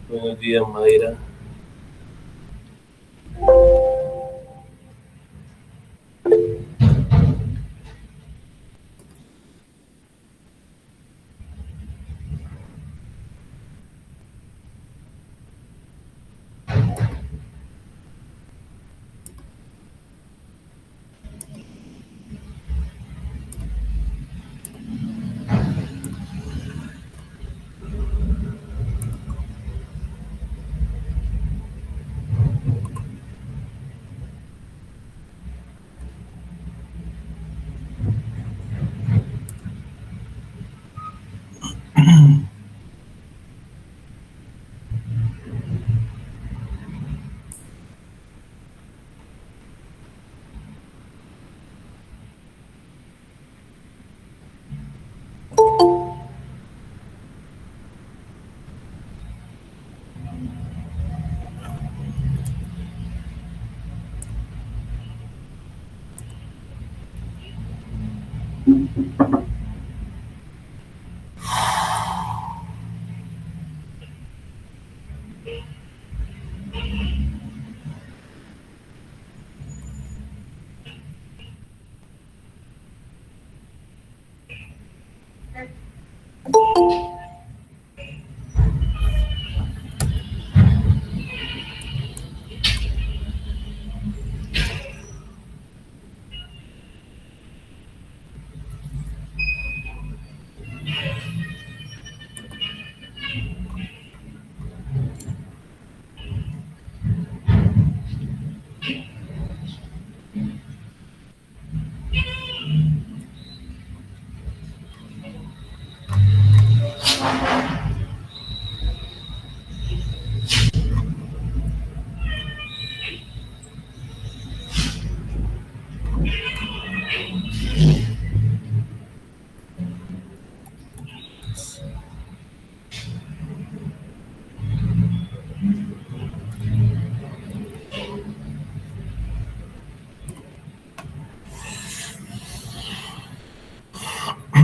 Buenos días, Madera.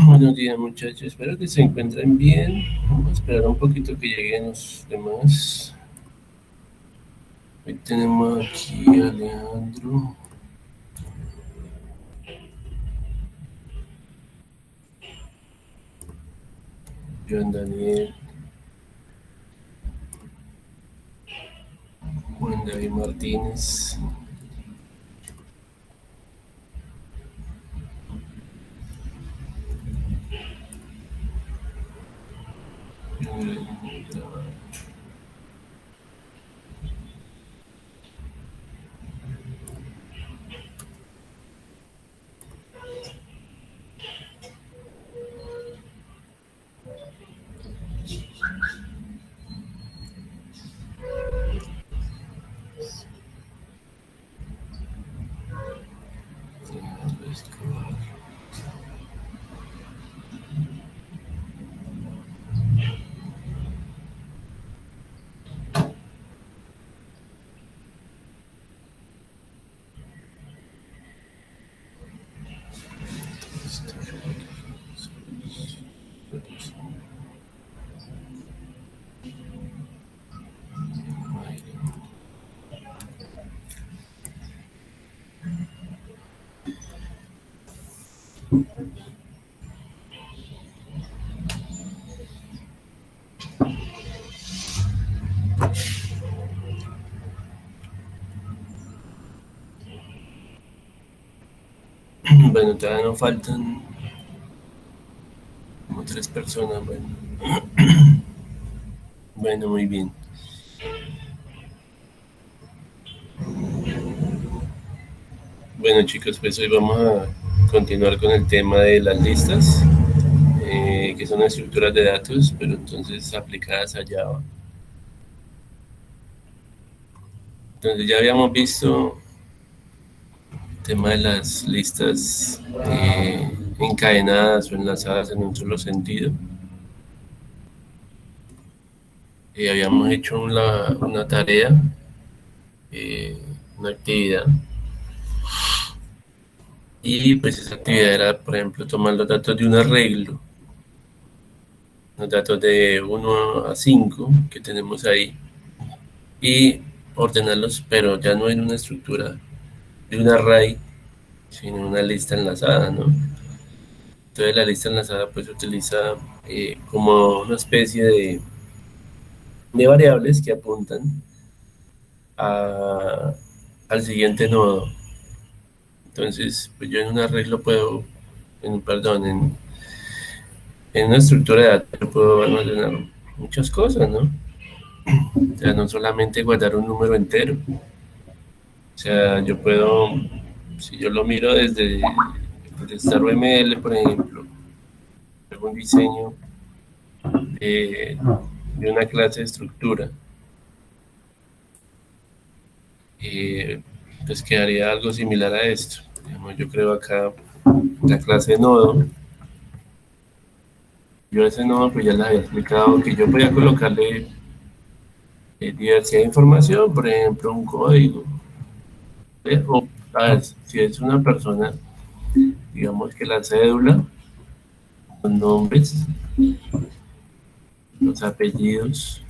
Buenos días, muchachos. Espero que se encuentren bien. Vamos a esperar un poquito que lleguen los demás. Hoy tenemos aquí a Leandro, Joan Daniel, Juan David Martínez. Bueno, todavía nos faltan como 3 personas. Bueno, muy bien. Bueno, chicos, pues hoy vamos a continuar con el tema de las listas, que son estructuras de datos, pero entonces aplicadas a Java. Entonces ya habíamos visto el tema de las listas encadenadas o enlazadas en un solo sentido. Habíamos hecho una tarea, una actividad, y pues esa actividad era, por ejemplo, tomar los datos de un arreglo los datos de 1 a 5 que tenemos ahí y ordenarlos, pero ya no en una estructura de un array, sino en una lista enlazada, ¿no? Entonces la lista enlazada pues utiliza como una especie de variables que apuntan al siguiente nodo. Entonces, pues yo en un arreglo puedo, en una estructura de datos puedo almacenar muchas cosas, ¿no? O sea, no solamente guardar un número entero. O sea, yo puedo, si yo lo miro desde StarML, por ejemplo, algún diseño de una clase de estructura, pues quedaría algo similar a esto. Digamos, yo creo acá la clase nodo. Yo a ese nodo pues ya les había explicado que yo podía colocarle diversidad de información, por ejemplo, un código. O, a ver, si es una persona, digamos que la cédula, los nombres, los apellidos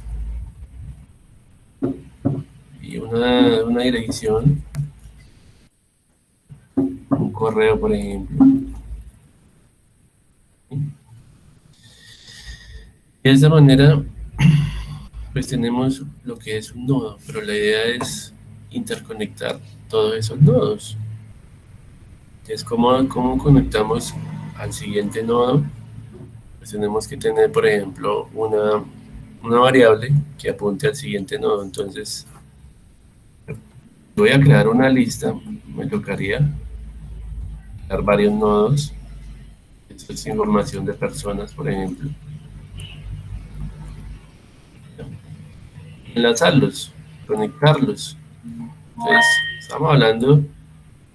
y una dirección, un correo, por ejemplo. Y de esta manera, pues tenemos lo que es un nodo, pero la idea es interconectar todos esos nodos. Es como conectamos al siguiente nodo. Pues tenemos que tener, por ejemplo, una variable que apunte al siguiente nodo. Entonces, voy a crear una lista, me tocaría crear varios nodos. Esto es información de personas, por ejemplo. Enlazarlos, conectarlos. Entonces, estamos hablando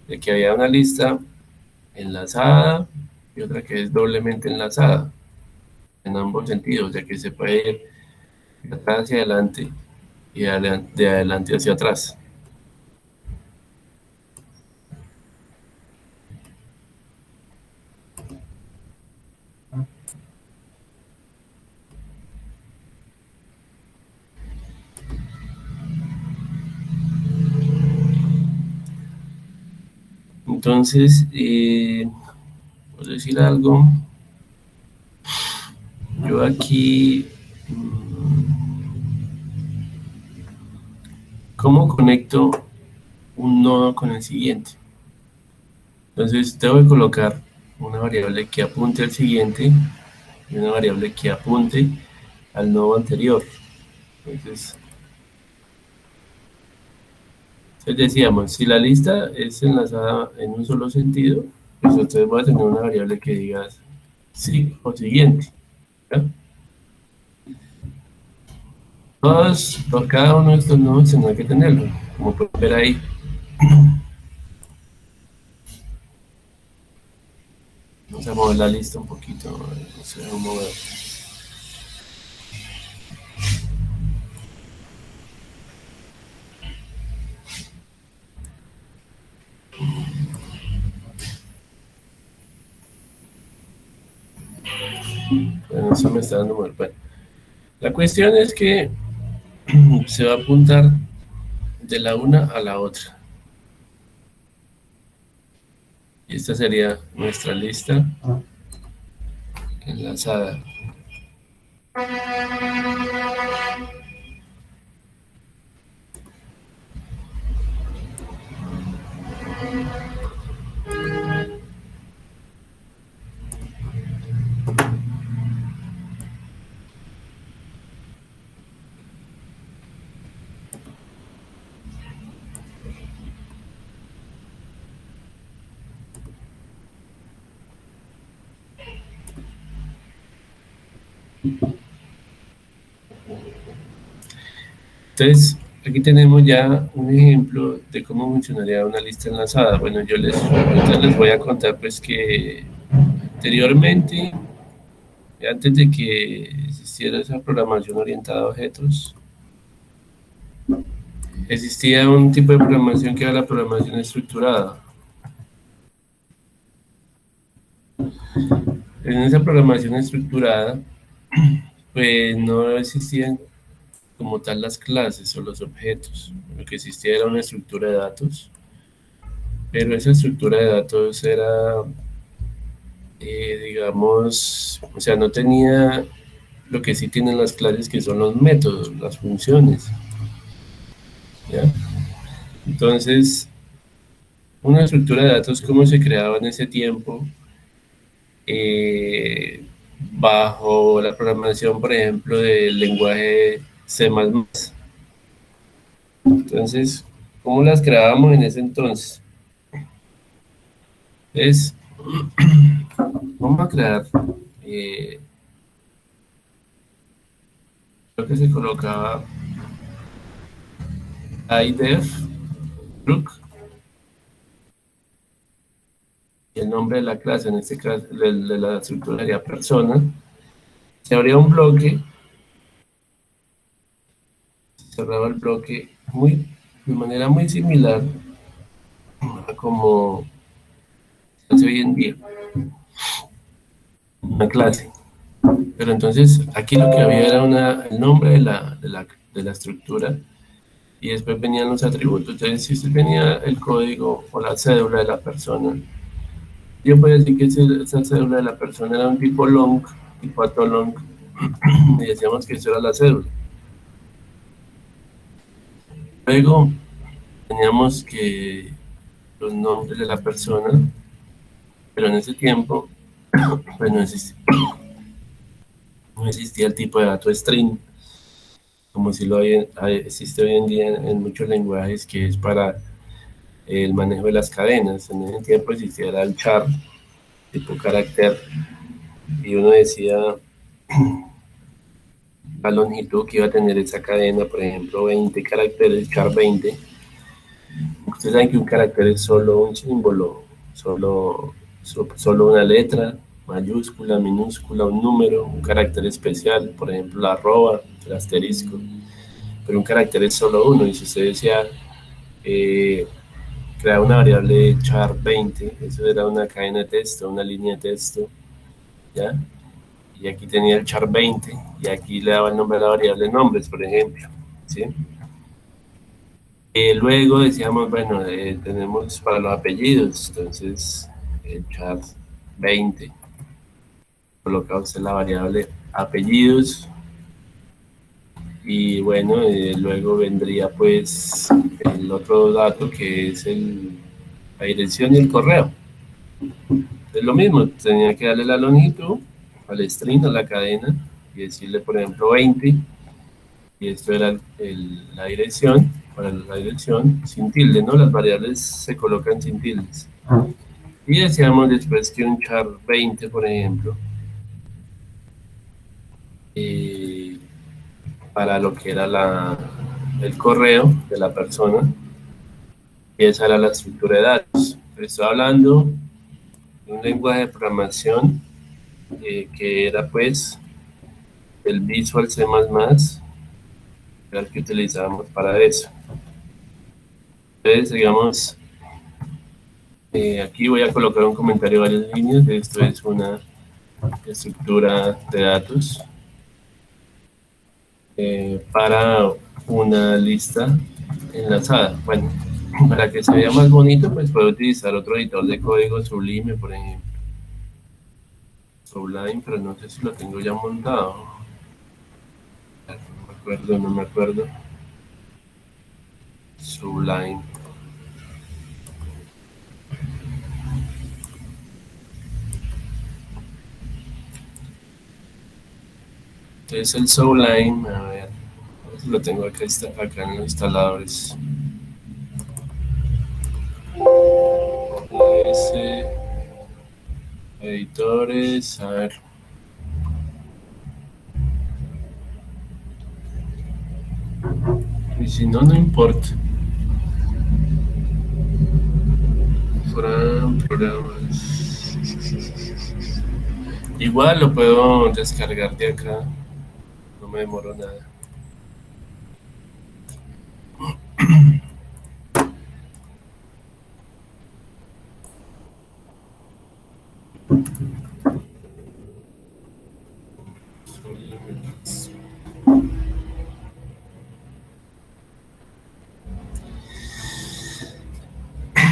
de que había una lista enlazada y otra que es doblemente enlazada en ambos sentidos, ya que se puede ir de atrás hacia adelante y de adelante hacia atrás. Entonces, por decir algo, yo aquí, ¿cómo conecto un nodo con el siguiente? Entonces, tengo que colocar una variable que apunte al siguiente y una variable que apunte al nodo anterior. Entonces decíamos, si la lista es enlazada en un solo sentido, pues entonces voy a tener una variable que diga sí o siguiente. ¿Ya? Cada uno de estos nodos tendrá que tenerlo, como pueden ver ahí. Vamos a mover la lista un poquito, no sé cómo mover. Bueno, eso me está dando mal. Bueno, la cuestión es que se va a apuntar de la una a la otra. Y esta sería nuestra lista enlazada. Entonces, aquí tenemos ya un ejemplo de cómo funcionaría una lista enlazada. Bueno, ahorita les voy a contar pues que anteriormente, antes de que existiera esa programación orientada a objetos, existía un tipo de programación que era la programación estructurada. En esa programación estructurada, pues no existían como tal las clases o los objetos. Lo que existía era una estructura de datos, pero esa estructura de datos era, digamos, o sea, no tenía lo que sí tienen las clases, que son los métodos, las funciones, ¿ya? Entonces, una estructura de datos, ¿cómo se creaba en ese tiempo? Eh, Bajo la programación, por ejemplo, del lenguaje C++. Entonces, ¿cómo las creábamos en ese entonces? Es, vamos a crear, eh, lo que se colocaba IDEF, Rook, y el nombre de la clase, en este caso, de la estructura sería persona. Se abría un bloque, cerraba el bloque de manera muy similar a como se hace hoy en día, una clase. Pero entonces aquí lo que había era el nombre de la estructura, y después venían los atributos. Entonces, si usted tenía el código o la cédula de la persona, yo podía decir que esa cédula de la persona era un tipo long, tipo atolong, y decíamos que eso era la cédula. Luego teníamos que los nombres de la persona, pero en ese tiempo pues no existía el tipo de dato string, como si existe hoy en día en muchos lenguajes, que es para el manejo de las cadenas. En ese tiempo existía el char, tipo carácter, y uno decía la longitud que iba a tener esa cadena, por ejemplo, 20 caracteres, char 20. Ustedes saben que un carácter es solo un símbolo, solo una letra, mayúscula, minúscula, un número, un carácter especial, por ejemplo, la arroba, el asterisco. Pero un carácter es solo uno, y si usted decía eh, crear una variable char 20, eso era una cadena de texto, una línea de texto, ¿ya? Y aquí tenía el char 20, y aquí le daba el nombre a la variable nombres, por ejemplo, ¿sí? Luego decíamos, bueno, tenemos para los apellidos, entonces el char 20, coloca usted la variable apellidos, y bueno, luego vendría pues el otro dato, que es la dirección y el correo. Es lo mismo, tenía que darle la longitud al string, a la cadena, y decirle, por ejemplo, 20, y esto era la dirección, para la dirección, sin tilde, ¿no? Las variables se colocan sin tildes. Y decíamos después que un char 20, por ejemplo, eh, para lo que era el correo de la persona, y esa era la estructura de datos. Estoy hablando de un lenguaje de programación, que era pues el Visual C++, era el que utilizábamos para eso. Entonces, digamos, aquí voy a colocar un comentario de varias líneas. Esto es una estructura de datos para una lista enlazada. Bueno, para que se vea más bonito, pues puedo utilizar otro editor de código, Sublime, por ejemplo. Sublime, pero no sé si lo tengo ya montado. No me acuerdo. Sublime. Entonces el Sublime, a ver si lo tengo acá, acá en los instaladores. Editores, a ver. Y si no, no importa. Fueran programas. Igual lo puedo descargar de acá. No me demoro nada.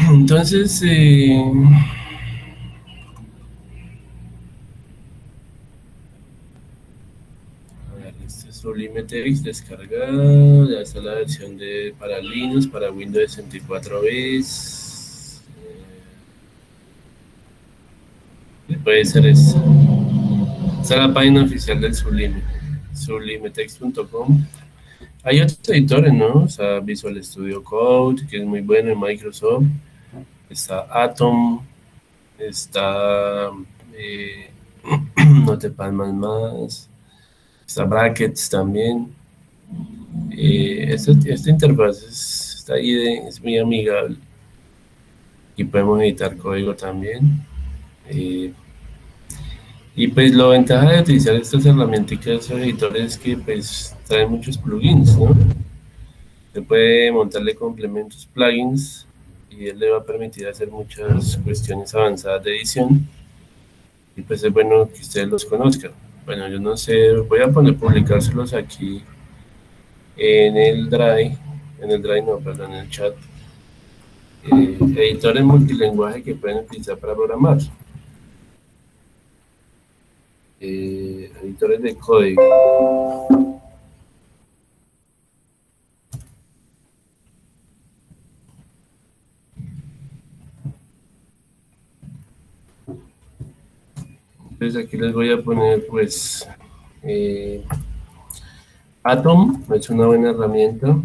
Entonces, a ver, este es Sublime Text descargado, ya está la versión para Linux, para Windows 64 bits. Puede ser esta. Esta es la página oficial del Sublime, sublimetext.com. Hay otros editores, ¿no? O sea, Visual Studio Code, que es muy bueno en Microsoft. Está Atom, está Notepad++, está Brackets también. Esta interfaz esta IDE es muy amigable y podemos editar código también. Y pues la ventaja de utilizar estas herramientas o editores es que pues traen muchos plugins, ¿no? Se puede montarle complementos, plugins, y él le va a permitir hacer muchas cuestiones avanzadas de edición. Y pues es bueno que ustedes los conozcan. Bueno, yo no sé, voy a publicárselos aquí en el Drive, no, perdón, en el chat. Editores multilingüe que pueden utilizar para programar. Editores de código. Entonces aquí les voy a poner pues Atom, es una buena herramienta.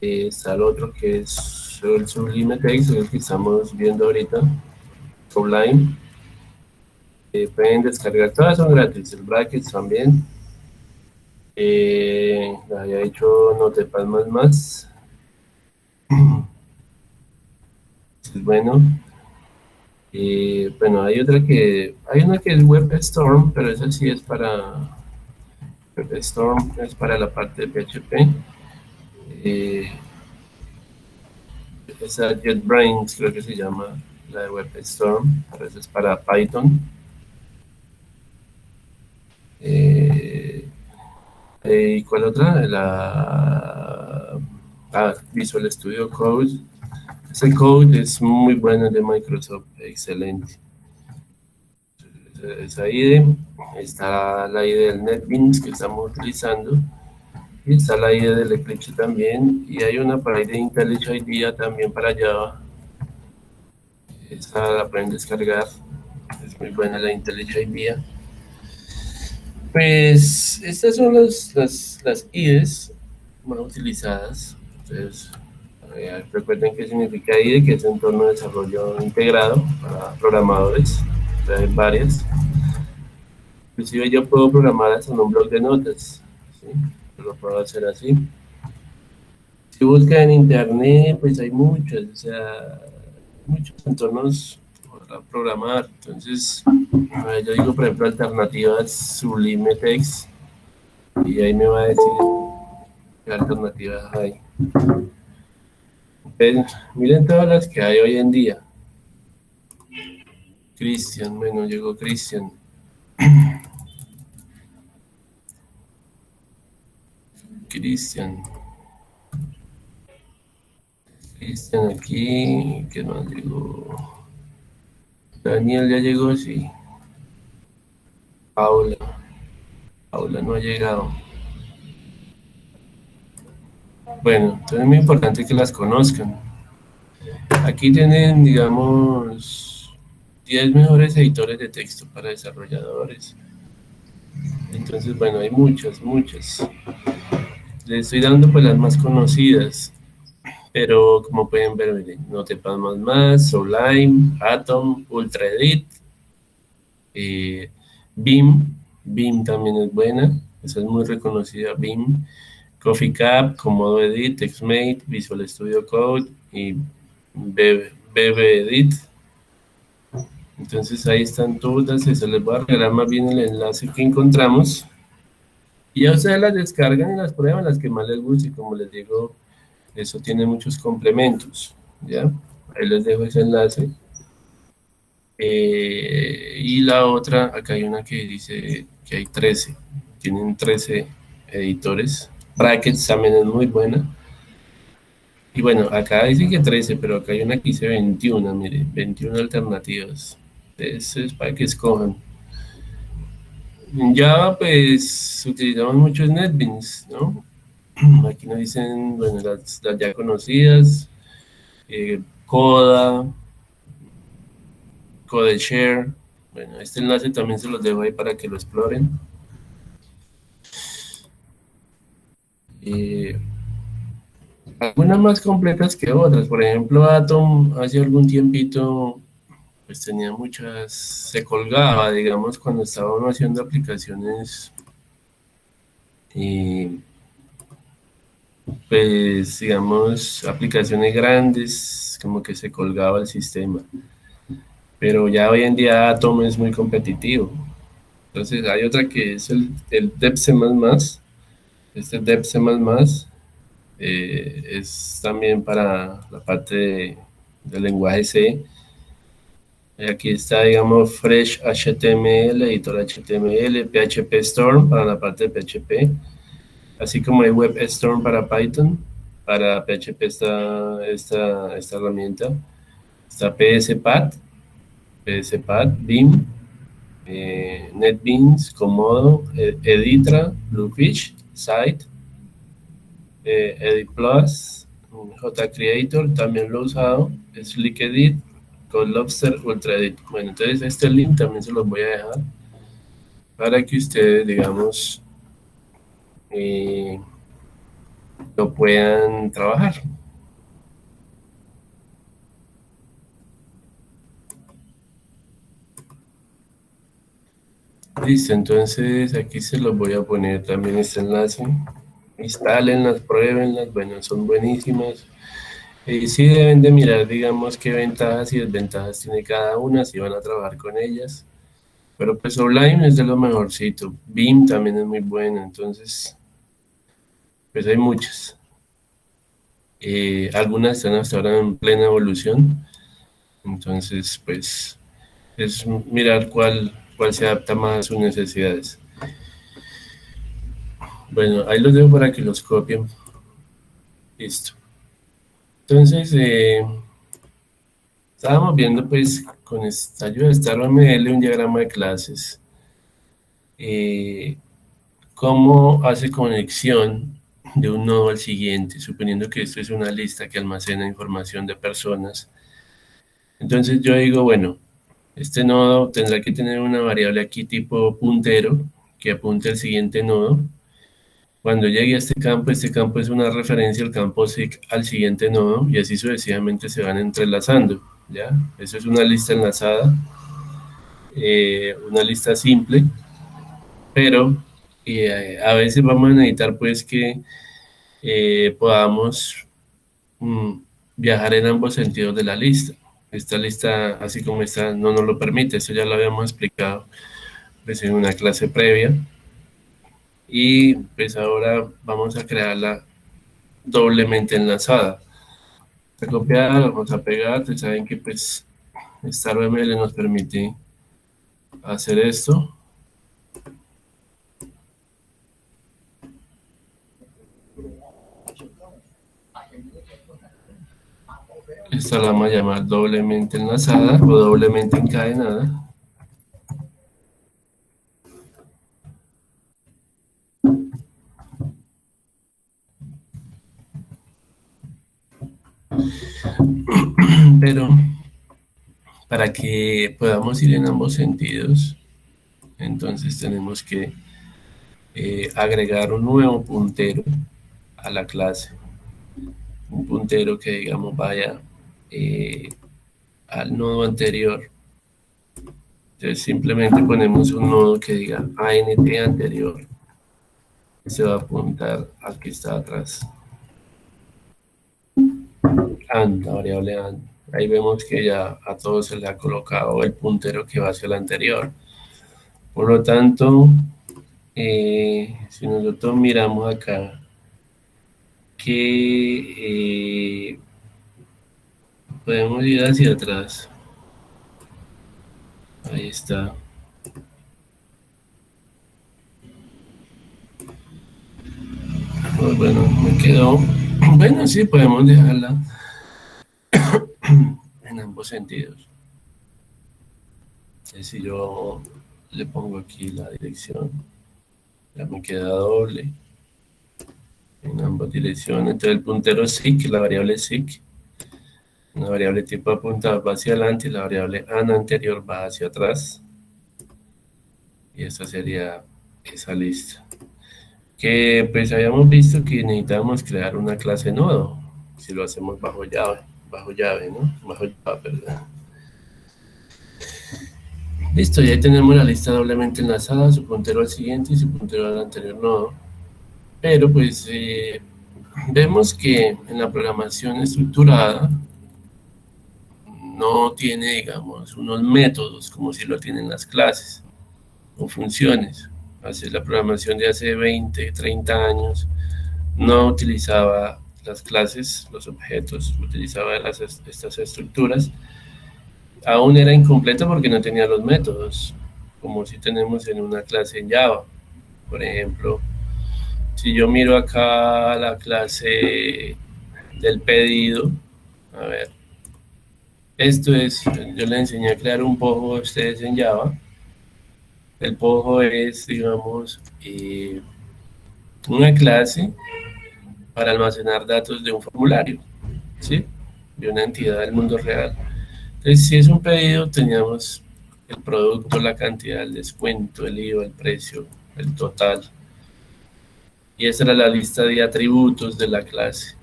Está el otro que es el Sublime Text, el que estamos viendo ahorita, Sublime. Pueden descargar, todas son gratis, el Brackets también. Había hecho Notepad++. Es bueno. Bueno, hay una que es WebStorm, pero esa sí es para WebStorm, es para la parte de PHP. Esa JetBrains creo que se llama la de WebStorm, a veces para Python. ¿Y cuál otra? Visual Studio Code. Ese code es muy bueno, de Microsoft, excelente. Esa IDE, está la IDE del NetBeans que estamos utilizando, y está la IDE del Eclipse también, y hay una para IDE IntelliJ IDEA también para Java. Esa la pueden descargar, es muy buena la IntelliJ IDEA. Pues estas son las IDEs más utilizadas. Entonces, recuerden qué significa IDE, que es entorno de desarrollo integrado para programadores. Hay varias. Inclusive yo puedo programar hasta en un blog de notas, ¿sí? Lo puedo hacer así. Si buscan en internet, pues hay muchos, o sea, muchos entornos para programar. Entonces, yo digo, por ejemplo, alternativas Sublime Text, y ahí me va a decir qué alternativas hay. Entonces, miren todas las que hay hoy en día. Cristian, bueno, llegó Cristian. Cristian aquí, ¿qué más llegó? Daniel ya llegó, sí. Paula no ha llegado. Bueno, entonces es muy importante que las conozcan. Aquí tienen, digamos, 10 mejores editores de texto para desarrolladores. Entonces, bueno, hay muchas. Les estoy dando pues las más conocidas, pero como pueden ver, miren, Notepad++, Sublime, Atom, UltraEdit, Beam también es buena, esa es muy reconocida, Beam, Coffee Cap, Komodo Edit, TextMate, Visual Studio Code y BBEdit. Entonces ahí están todas, eso les voy a regalar más bien el enlace que encontramos. Y ya ustedes las descargan y las prueban, las que más les guste, y como les digo, eso tiene muchos complementos, ¿ya? Ahí les dejo ese enlace. Y la otra, acá hay una que dice que hay 13. tienen 13 editores. Brackets también es muy buena. Y bueno, acá dice que 13, pero acá hay una que dice 21, mire, 21 alternativas. Eso es para que escojan. En Java, pues utilizamos muchos NetBeans, ¿no? Aquí nos dicen, bueno, las ya conocidas, Coda, CodeShare. Bueno, este enlace también se los dejo ahí para que lo exploren. Eh, Algunas más completas que otras. Por ejemplo, Atom hace algún tiempito pues tenía muchas, se colgaba, digamos, cuando estaba uno haciendo aplicaciones, y pues digamos, aplicaciones grandes, como que se colgaba el sistema. Pero ya hoy en día Atom es muy competitivo. Entonces hay otra que es el Dev C++. Este Dev C++ es también para la parte del lenguaje C. Aquí está, digamos, Fresh HTML, editor HTML, PHP Storm para la parte de PHP, así como hay WebStorm para Python. Para PHP está esta herramienta. Está PSPad, Beam, NetBeans, Komodo, Editra, Bluefish, Site, Edit Plus, JCreator, también lo he usado, Slick con Lobster, UltraEdit. Bueno, entonces este link también se los voy a dejar para que ustedes, digamos, eh, lo puedan trabajar. Listo, entonces aquí se los voy a poner también este enlace. Instálenlas, pruébenlas, bueno, son buenísimas. Y sí deben de mirar, digamos, qué ventajas y desventajas tiene cada una, si van a trabajar con ellas. Pero pues Sublime es de lo mejorcito. Beam también es muy bueno, entonces, pues hay muchas. Algunas están hasta ahora en plena evolución, entonces, pues, es mirar cuál se adapta más a sus necesidades. Bueno, ahí los dejo para que los copien. Listo. Entonces, estábamos viendo, pues, con esta ayuda de StarML, un diagrama de clases. Eh, Cómo hace conexión de un nodo al siguiente, suponiendo que esto es una lista que almacena información de personas. Entonces yo digo, bueno, este nodo tendrá que tener una variable aquí tipo puntero que apunte al siguiente nodo. Cuando llegue a este campo es una referencia al campo SIG al siguiente nodo y así sucesivamente se van entrelazando, ¿ya? Eso es una lista enlazada, una lista simple, pero a veces vamos a necesitar pues que podamos mm, viajar en ambos sentidos de la lista. Esta lista, así como está, no nos lo permite, eso ya lo habíamos explicado pues, en una clase previa. Y pues ahora vamos a crearla doblemente enlazada. A copiar, vamos a pegar, ustedes saben que pues StarML nos permite hacer esto. Esta la vamos a llamar doblemente enlazada o doblemente encadenada. Pero para que podamos ir en ambos sentidos, entonces tenemos que agregar un nuevo puntero a la clase. Un puntero que, digamos, vaya eh, al nodo anterior. Entonces simplemente ponemos un nodo que diga ANT anterior. Se va a apuntar al que está atrás. AND, la variable AND. Ahí vemos que ya a todos se le ha colocado el puntero que va hacia el anterior. Por lo tanto, si nosotros miramos acá que podemos ir hacia atrás, ahí está. Pues bueno, me quedó. Bueno, sí, podemos dejarla en ambos sentidos. Si yo le pongo aquí la dirección, ya me queda doble en ambas direcciones. Entonces el puntero SIC, la variable SIC, una variable tipo apuntado va hacia adelante y la variable AN anterior va hacia atrás. Y esta sería esa lista. Que pues habíamos visto que necesitábamos crear una clase nodo, si lo hacemos bajo llave, ¿no? Bajo llave, perdón. Listo, ya tenemos la lista doblemente enlazada, su puntero al siguiente y su puntero al anterior nodo. Pero pues vemos que en la programación estructurada no tiene, digamos, unos métodos como si lo tienen las clases o funciones. Así la programación de hace 20, 30 años no utilizaba las clases, los objetos, utilizaba estas estructuras. Aún era incompleto porque no tenía los métodos, como si tenemos en una clase en Java. Por ejemplo, si yo miro acá la clase del pedido, a ver, esto es, yo le enseñé a crear un pojo a ustedes en Java. El pojo es, digamos, una clase para almacenar datos de un formulario, ¿sí? De una entidad del mundo real. Entonces, si es un pedido, teníamos el producto, la cantidad, el descuento, el IVA, el precio, el total. Y esa era la lista de atributos de la clase.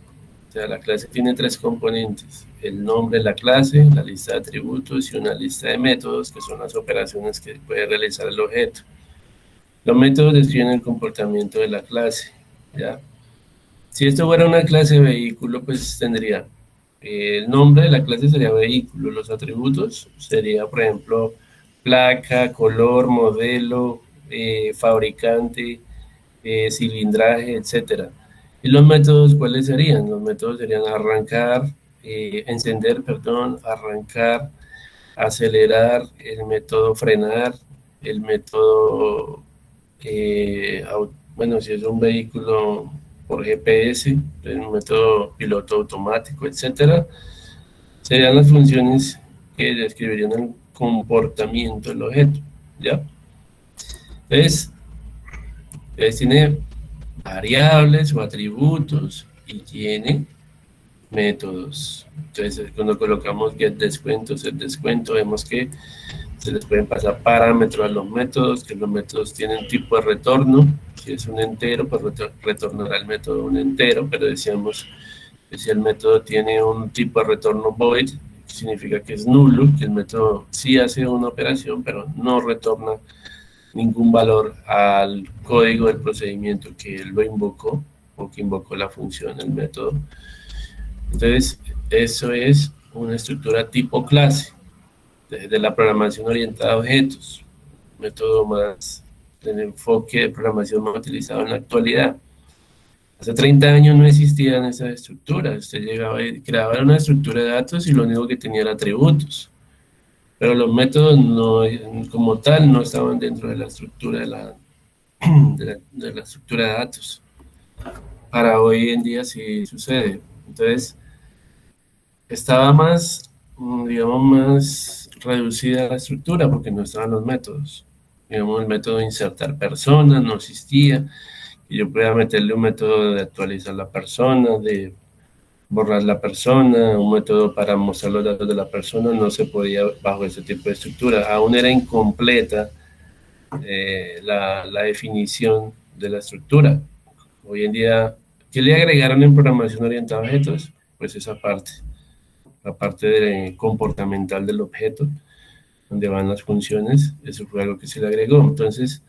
O sea, la clase tiene 3 componentes: el nombre de la clase, la lista de atributos y una lista de métodos, que son las operaciones que puede realizar el objeto. Los métodos describen el comportamiento de la clase, ¿ya? Si esto fuera una clase vehículo, pues tendría el nombre de la clase sería vehículo, los atributos sería, por ejemplo, placa, color, modelo, fabricante, cilindraje, etcétera. ¿Y los métodos cuáles serían? Los métodos serían arrancar, encender, perdón, arrancar, acelerar, el método frenar, el método, bueno, si es un vehículo por GPS, el método piloto automático, etcétera, serían las funciones que describirían el comportamiento del objeto, ¿ya? Entonces tiene variables o atributos y tiene métodos. Entonces, cuando colocamos get descuentos, el descuento, vemos que se les pueden pasar parámetros a los métodos, que los métodos tienen tipo de retorno. Si es un entero, pues retornará el método un entero, pero decíamos que si el método tiene un tipo de retorno void, significa que es nulo, que el método sí hace una operación, pero no retorna ningún valor al código del procedimiento que él lo invocó o que invocó la función, el método. Entonces, eso es una estructura tipo clase, desde la programación orientada a objetos, método más del enfoque de programación más utilizado en la actualidad. Hace 30 años no existían esas estructuras. Usted llegaba y creaba una estructura de datos y lo único que tenía era atributos. Pero los métodos no, como tal, no estaban dentro de la estructura de la estructura de datos. Para hoy en día sí sucede. Entonces, estaba más, digamos, más reducida la estructura porque no estaban los métodos. Digamos, el método de insertar personas no existía. Y yo podía meterle un método de actualizar la persona, de borrar la persona, un método para mostrar los datos de la persona, no se podía bajo ese tipo de estructura. Aún era incompleta la definición de la estructura. Hoy en día, ¿qué le agregaron en programación orientada a objetos? Pues esa parte, la parte comportamental del objeto, donde van las funciones, eso fue algo que se le agregó. Entonces,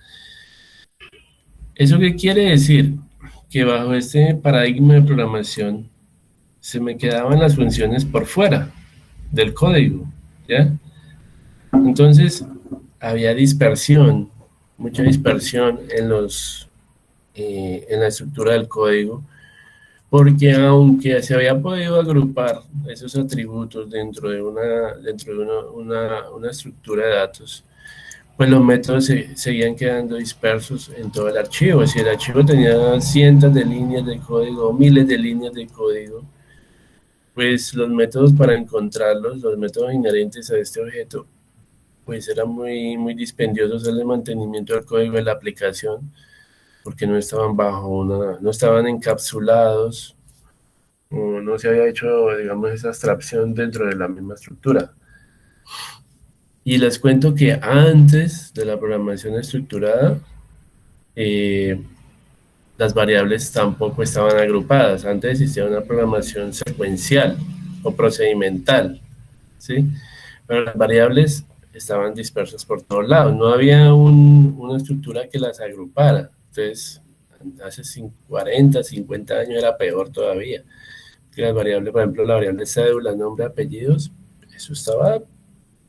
¿eso qué quiere decir? Que bajo este paradigma de programación se me quedaban las funciones por fuera del código, ¿ya? Entonces, había dispersión, mucha dispersión en la estructura del código, porque aunque se había podido agrupar esos atributos dentro de una estructura de datos, pues los métodos seguían quedando dispersos en todo el archivo. Si el archivo tenía cientos de líneas de código, miles de líneas de código, pues los métodos para encontrarlos, los métodos inherentes a este objeto, pues eran muy dispendiosos el mantenimiento del código de la aplicación, porque no estaban encapsulados, o no se había hecho, digamos, esa abstracción dentro de la misma estructura. Y les cuento que antes de la programación estructurada, las variables tampoco estaban agrupadas. Antes existía una programación secuencial o procedimental, ¿sí? Pero las variables estaban dispersas por todos lados. No había una estructura que las agrupara. Entonces, hace 40, 50 años era peor todavía. Que las variables, por ejemplo, la variable cédula, nombre, apellidos, eso estaba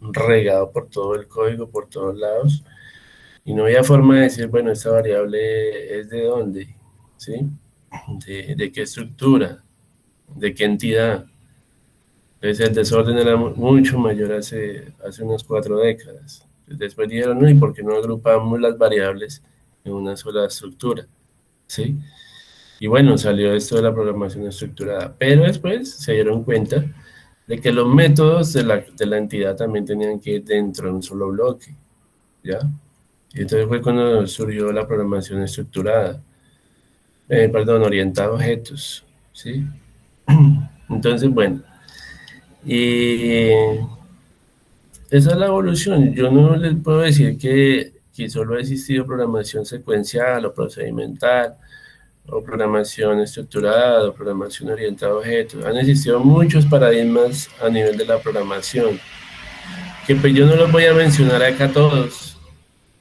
regado por todo el código, por todos lados, y no había forma de decir, bueno, esta variable es de dónde, ¿sí? De qué estructura, de qué entidad. Entonces el desorden era mucho mayor hace unas 4 décadas. Después dijeron, no, ¿y por qué no agrupamos las variables en una sola estructura? ¿Sí? Y bueno, salió esto de la programación estructurada, pero después se dieron cuenta de que los métodos de la entidad también tenían que ir dentro de un solo bloque, ¿ya? Y entonces fue cuando surgió la programación estructurada, perdón, orientada a objetos, ¿sí? Entonces, bueno, y esa es la evolución. Yo no les puedo decir que solo ha existido programación secuencial o procedimental, o programación estructurada, o programación orientada a objetos. Han existido muchos paradigmas a nivel de la programación, que pues yo no los voy a mencionar acá todos,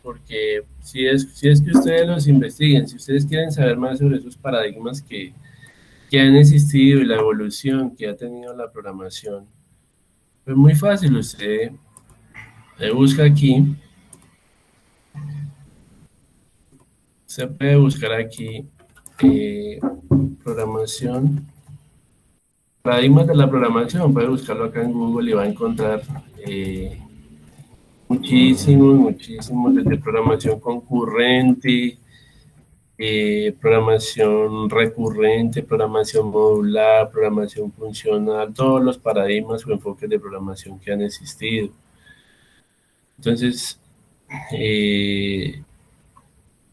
porque si es que ustedes los investiguen, si ustedes quieren saber más sobre esos paradigmas que han existido y la evolución que ha tenido la programación, pues muy fácil, usted busca aquí, se puede buscar aquí programación, paradigmas de la programación, puede buscarlo acá en Google y va a encontrar muchísimos, desde programación concurrente, programación recurrente, programación modular, programación funcional, todos los paradigmas o enfoques de programación que han existido. Entonces,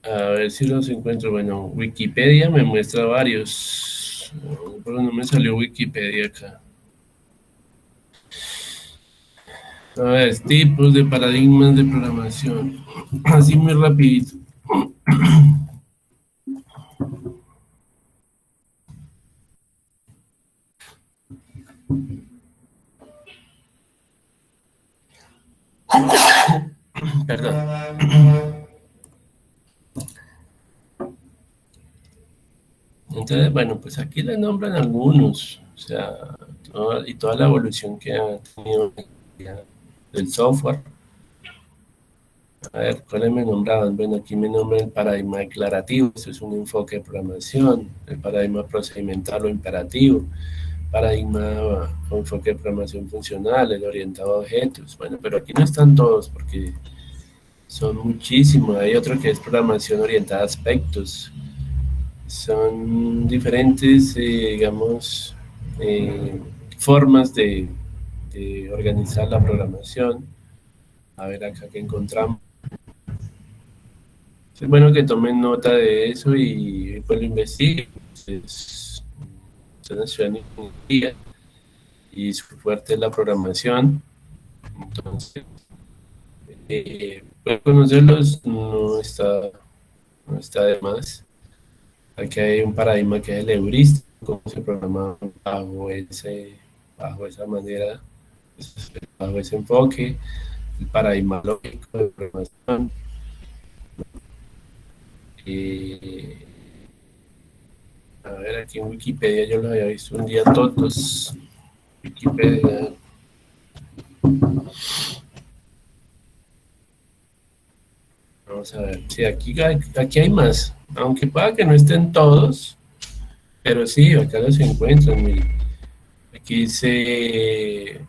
a ver si los encuentro. Bueno, Wikipedia me muestra varios, pero no me salió Wikipedia acá. A ver, tipos de paradigmas de programación. Así muy rapidito. Perdón. Entonces, bueno, pues aquí le nombran algunos, o sea, toda la evolución que ha tenido del software. A ver, ¿cuáles me nombraban? Bueno, aquí me nombran el paradigma declarativo, esto es un enfoque de programación, el paradigma procedimental o imperativo, paradigma o enfoque de programación funcional, el orientado a objetos. Bueno, pero aquí no están todos porque son muchísimos. Hay otro que es programación orientada a aspectos. Son diferentes, digamos, formas de organizar la programación. A ver acá que encontramos. Es bueno que tomen nota de eso y pues lo investiguen. Ustedes estudian ingeniería y su fuerte es la programación. Entonces, pues conocerlos no está de más. Aquí hay un paradigma que es el heurístico, cómo se programa bajo esa manera, bajo ese enfoque, el paradigma lógico de programación. A ver, aquí en Wikipedia yo los había visto un día todos. Wikipedia. Vamos a ver, sí, aquí hay más, aunque pueda que no estén todos, pero sí, acá los encuentran, miren. Aquí dice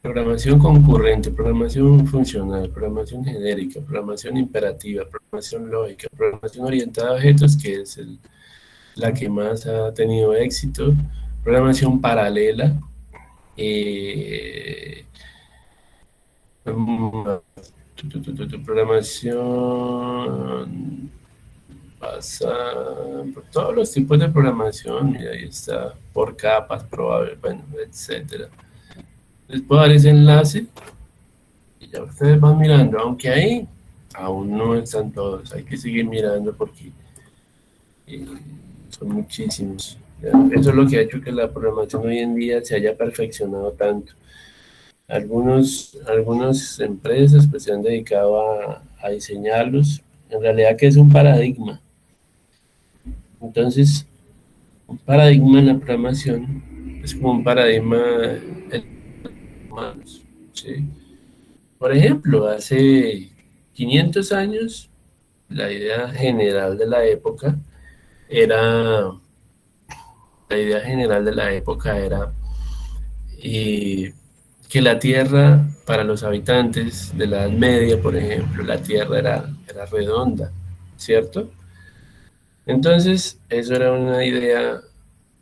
Programación concurrente, programación funcional, programación genérica, programación imperativa, programación lógica, programación orientada a objetos, que es la que más ha tenido éxito, programación paralela, eh, mm, programación basada por todos los tipos de programación, mira, ahí está, por capas, probable, bueno, etcétera. Les puedo dar ese enlace y ya ustedes van mirando, aunque ahí aún no están todos, hay que seguir mirando porque eh, son muchísimos. ¿Ya? Eso es lo que ha hecho que la programación hoy en día se haya perfeccionado tanto. Algunas empresas pues, se han dedicado a diseñarlos. En realidad, que es un paradigma. Entonces, un paradigma en la programación es como un paradigma en humanos. ¿Sí? Por ejemplo, hace 500 años, la idea general de la época era, la idea general de la época era eh, que la Tierra, para los habitantes de la Edad Media, por ejemplo, la Tierra era redonda, ¿cierto? Entonces, eso era una idea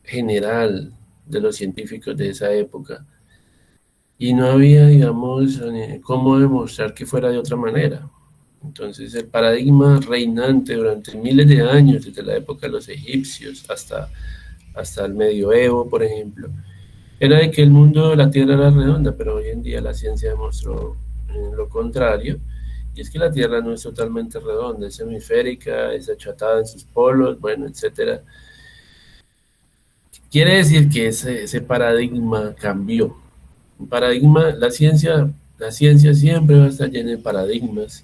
general de los científicos de esa época. Y no había, digamos, cómo demostrar que fuera de otra manera. Entonces, el paradigma reinante durante miles de años, desde la época de los egipcios hasta el medioevo, por ejemplo, era de que el mundo, la Tierra era redonda, pero hoy en día la ciencia demostró lo contrario, y es que la Tierra no es totalmente redonda, es hemisférica, es achatada en sus polos, bueno, etcétera. Quiere decir que ese paradigma cambió. Un paradigma, la ciencia siempre va a estar llena de paradigmas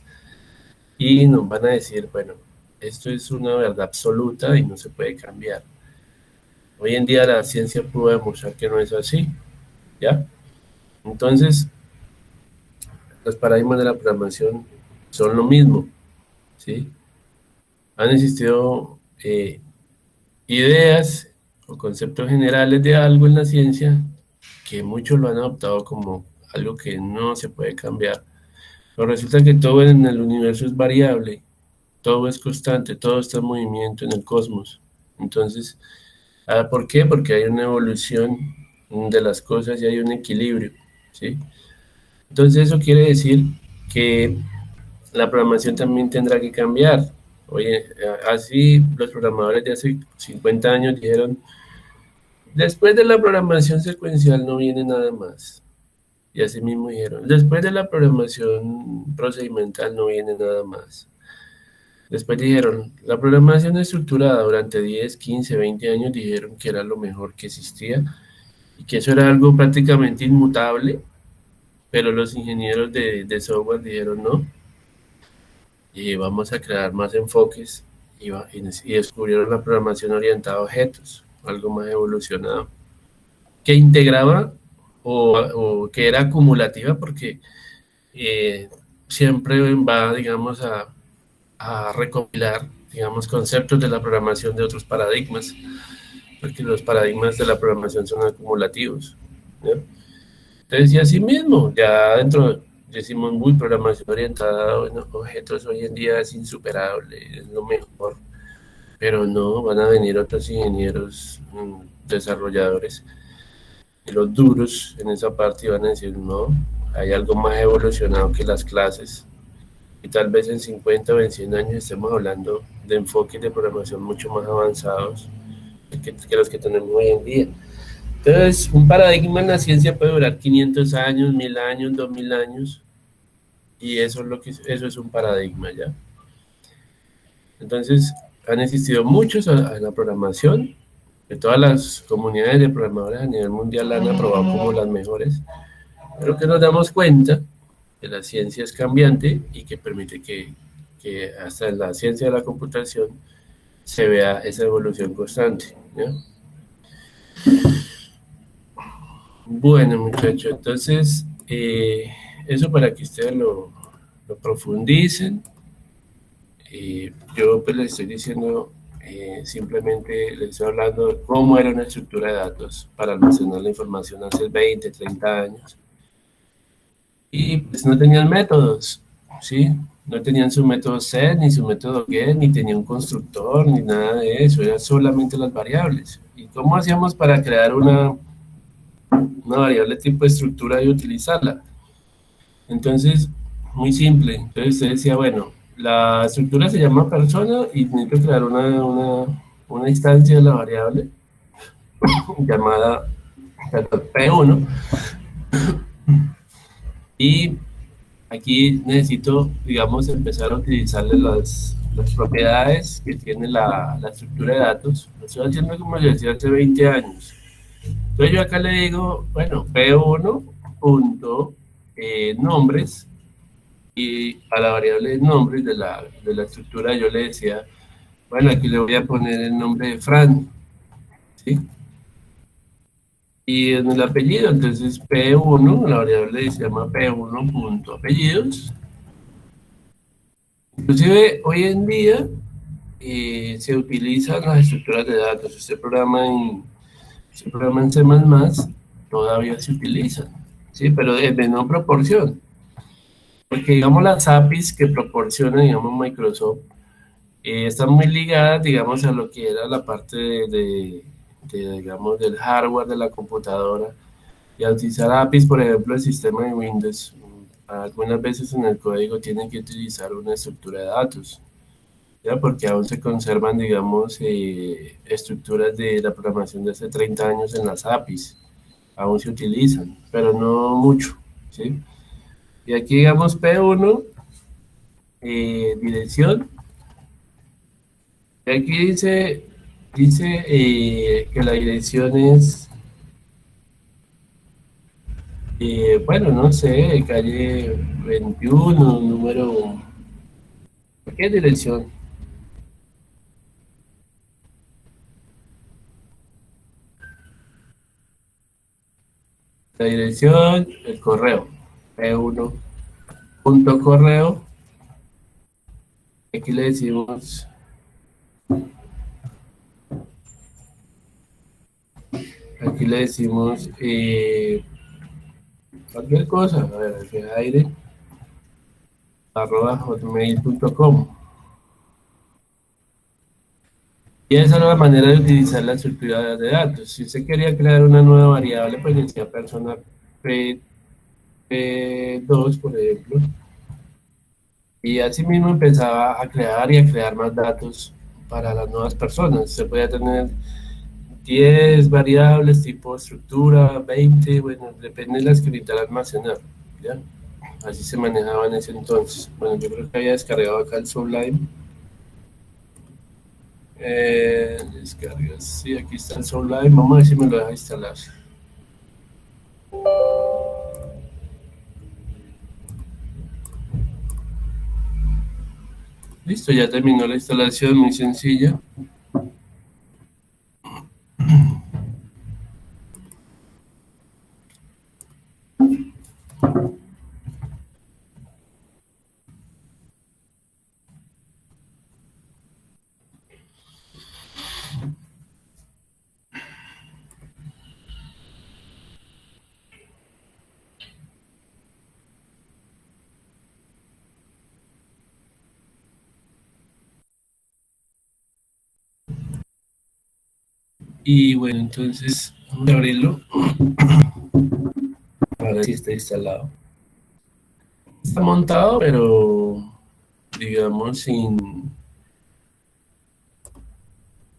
y nos van a decir, bueno, esto es una verdad absoluta y no se puede cambiar. Hoy en día la ciencia pudo demostrar que no es así, ¿ya? Entonces, los paradigmas de la programación son lo mismo, ¿sí? Han existido ideas o conceptos generales de algo en la ciencia que muchos lo han adoptado como algo que no se puede cambiar. Pero resulta que todo en el universo es variable, todo es constante, todo está en movimiento en el cosmos. Entonces, ¿por qué? Porque hay una evolución de las cosas y hay un equilibrio, ¿sí? Entonces eso quiere decir que la programación también tendrá que cambiar. Oye, así los programadores de hace 50 años dijeron, después de la programación secuencial no viene nada más. Y así mismo dijeron, después de la programación procedimental no viene nada más. Después dijeron, la programación estructurada durante 10, 15, 20 años dijeron que era lo mejor que existía y que eso era algo prácticamente inmutable, pero los ingenieros de software dijeron no, y vamos a crear más enfoques y descubrieron la programación orientada a objetos, algo más evolucionado, que integraba o que era acumulativa porque eh, siempre va, digamos, a recopilar, digamos, conceptos de la programación de otros paradigmas, porque los paradigmas de la programación son acumulativos, ¿no? Entonces, y así mismo, ya dentro decimos muy programación orientada a bueno, objetos hoy en día es insuperable, es lo mejor, pero no, van a venir otros ingenieros, desarrolladores, y los duros en esa parte van a decir, no, hay algo más evolucionado que las clases, y tal vez en 50 o en 100 años estemos hablando de enfoques de programación mucho más avanzados que los que tenemos hoy en día. Entonces, un paradigma en la ciencia puede durar 500 años, 1000 años, 2000 años, y eso es un paradigma ya. Entonces, han existido muchos en la programación, que todas las comunidades de programadores a nivel mundial la han aprobado como las mejores, pero que nos damos cuenta que la ciencia es cambiante y que permite que hasta en la ciencia de la computación se vea esa evolución constante, ¿ya? Bueno, muchachos, entonces, eso para que ustedes lo profundicen. Yo pues les estoy diciendo, simplemente les estoy hablando de cómo era una estructura de datos para almacenar la información hace 20, 30 años. y pues no tenían métodos, ¿sí? No tenían su método set, ni su método get, ni tenía un constructor, ni nada de eso, eran solamente las variables. ¿Y cómo hacíamos para crear una variable tipo estructura y utilizarla? Entonces, muy simple. Entonces usted decía, bueno, la estructura se llama persona y necesito crear una instancia de la variable llamada P1 y aquí necesito, digamos, empezar a utilizarle las propiedades que tiene la estructura de datos. Lo estoy haciendo como yo decía hace 20 años. Entonces yo acá le digo, bueno, P1 punto nombres y a la variable nombres de la estructura yo le decía, bueno, aquí le voy a poner el nombre de Fran, ¿sí? Y en el apellido, entonces P1, la variable se llama P1 punto apellidos. Inclusive hoy en día se utilizan las estructuras de datos. Este programa en C++ todavía se utilizan, ¿sí? Pero en menor proporción. Porque digamos las APIs que proporciona, digamos, Microsoft, están muy ligadas, digamos, a lo que era la parte digamos, del hardware de la computadora. Y al utilizar APIs, por ejemplo, el sistema de Windows, algunas veces en el código tienen que utilizar una estructura de datos, ¿ya? Porque aún se conservan, digamos, estructuras de la programación de hace 30 años en las APIs. Aún se utilizan, pero no mucho, ¿sí? Y aquí, digamos, P1, dirección. Y aquí dice que la dirección es, bueno, no sé, calle 21, número... ¿Qué dirección? La dirección, el correo. P1 punto correo. Aquí le decimos, cualquier cosa. A ver, aire arroba hotmail.com. Y esa es la manera de utilizar la estructura de datos. Si usted quería crear una nueva variable, pues decía persona P2, por ejemplo. Y así mismo empezaba a crear y a crear más datos para las nuevas personas. Se podía tener 10 variables tipo estructura, 20, bueno, depende de las que necesitara almacenar, ¿ya? Así se manejaba en ese entonces. Bueno, yo creo que había descargado acá el Sublime. Descargas, sí, aquí está el Sublime. Vamos a ver si me lo deja instalar. Listo, ya terminó la instalación, muy sencilla. Y bueno, entonces vamos a abrirlo para ver si está instalado. Está montado, pero digamos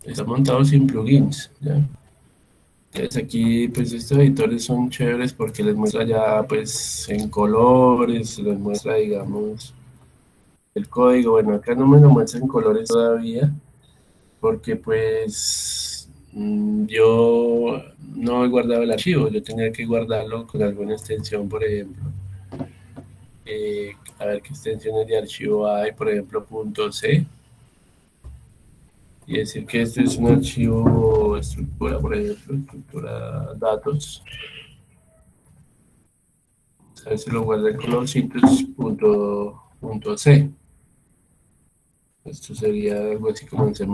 está montado sin plugins, ¿ya? Entonces aquí pues estos editores son chéveres porque les muestra ya pues en colores, les muestra digamos el código. Bueno, acá no me lo muestra en colores todavía porque pues yo no he guardado el archivo, yo tenía que guardarlo con alguna extensión, por ejemplo. A ver qué extensiones de archivo hay, por ejemplo, .c, y decir que este es un archivo estructura, por ejemplo, estructura datos. A ver si lo guarda en colorcitos punto C. Esto sería algo así como en C++.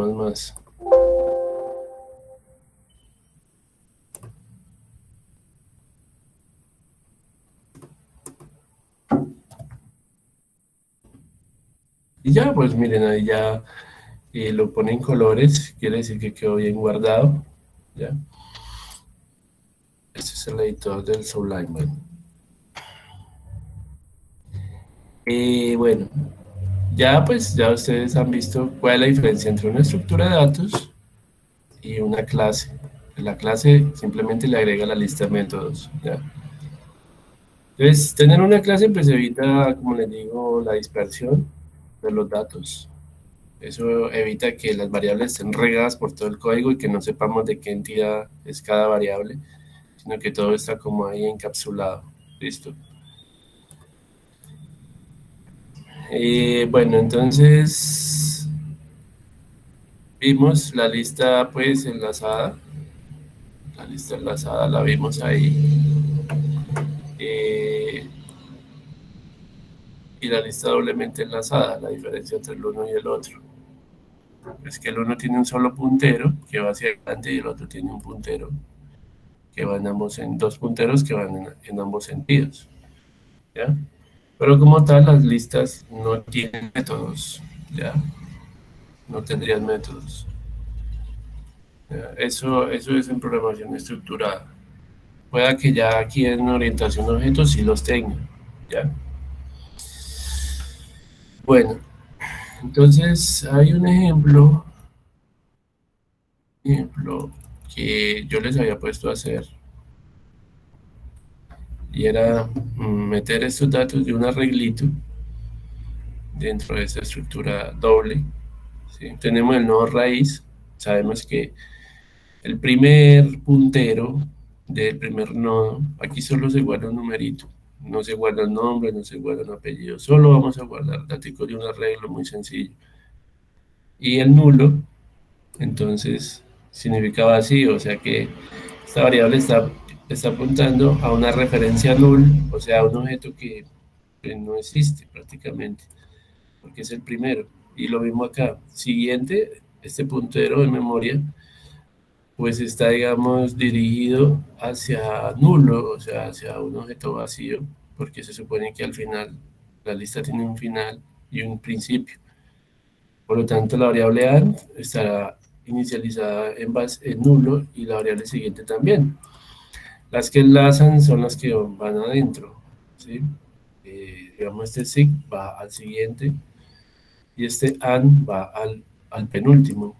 ya, pues miren, ahí ya lo pone en colores, quiere decir que quedó bien guardado. ¿Ya? Este es el editor del Sublime. Bueno, bueno, ya pues ya ustedes han visto cuál es la diferencia entre una estructura de datos y una clase. La clase simplemente le agrega la lista de métodos. ¿Ya? Entonces, tener una clase pues evita, como les digo, la dispersión de los datos. Eso evita que las variables estén regadas por todo el código y que no sepamos de qué entidad es cada variable, sino que todo está como ahí encapsulado. Listo. Bueno, entonces vimos la lista pues enlazada. La lista enlazada la vimos ahí. Eh, y la lista doblemente enlazada, la diferencia entre el uno y el otro. Es que el uno tiene un solo puntero que va hacia adelante y el otro tiene un puntero que va en ambos, en dos punteros que van en ambos sentidos. ¿Ya? Pero como tal, las listas no tienen métodos. ¿Ya? No tendrían métodos. ¿Ya? Eso es en programación estructurada. Pueda que ya aquí en orientación a objetos sí los tenga. ¿Ya? Bueno, entonces hay un ejemplo que yo les había puesto a hacer y era meter estos datos de un arreglito dentro de esta estructura doble. ¿Sí? Tenemos el nodo raíz, sabemos que el primer puntero del primer nodo, aquí solo se guarda un numerito, no se guarda el nombre, no se guarda un apellido, solo vamos a guardar datos de un arreglo muy sencillo. Y el nulo, entonces, significa vacío, o sea que esta variable está apuntando a una referencia null, o sea, a un objeto que no existe prácticamente, porque es el primero. Y lo mismo acá. Siguiente, este puntero de memoria, pues está, digamos, dirigido hacia nulo, o sea, hacia un objeto vacío, porque se supone que al final la lista tiene un final y un principio. Por lo tanto, la variable AND estará inicializada en nulo y la variable siguiente también. Las que enlazan son las que van adentro, ¿sí? Digamos, este SIG va al siguiente y este AND va al penúltimo,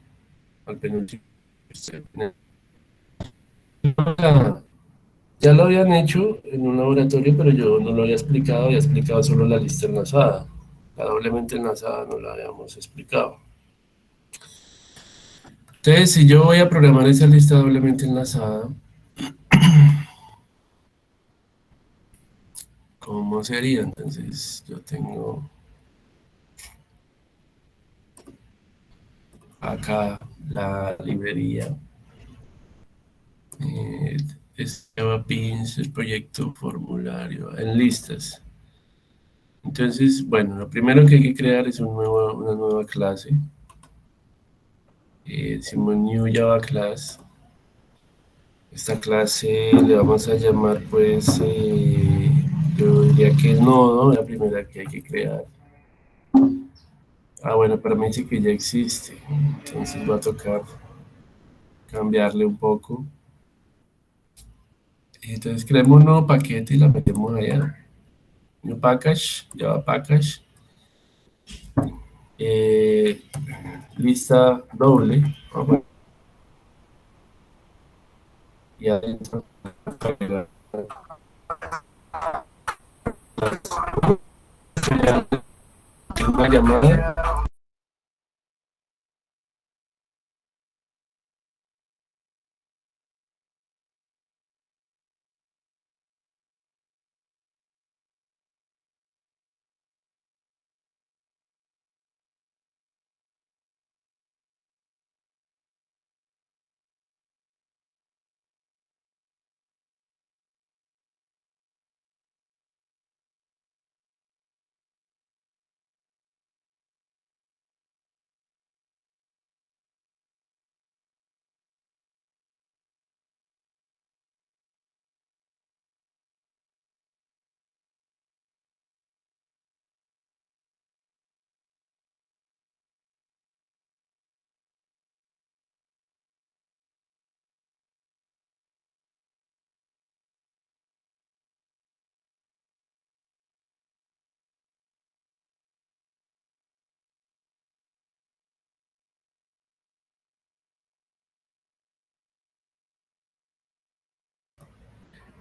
al penúltimo. Ya lo habían hecho en un laboratorio, pero yo no lo había explicado solo la lista enlazada. La doblemente enlazada no la habíamos explicado. Entonces, si yo voy a programar esa lista doblemente enlazada, ¿cómo sería? Entonces, yo tengo acá la librería. Eh, es Java Beans, el proyecto formulario en listas. Entonces, bueno, lo primero que hay que crear es una nueva clase. Decimos New Java Class. Esta clase le vamos a llamar, pues, yo diría que el nodo, la primera que hay que crear. Ah, bueno, para mí dice que ya existe, entonces va a tocar cambiarle un poco. Entonces creamos un nuevo paquete y la metemos allá. New package, Java package, eh, lista doble, vamos, y adentro una llamada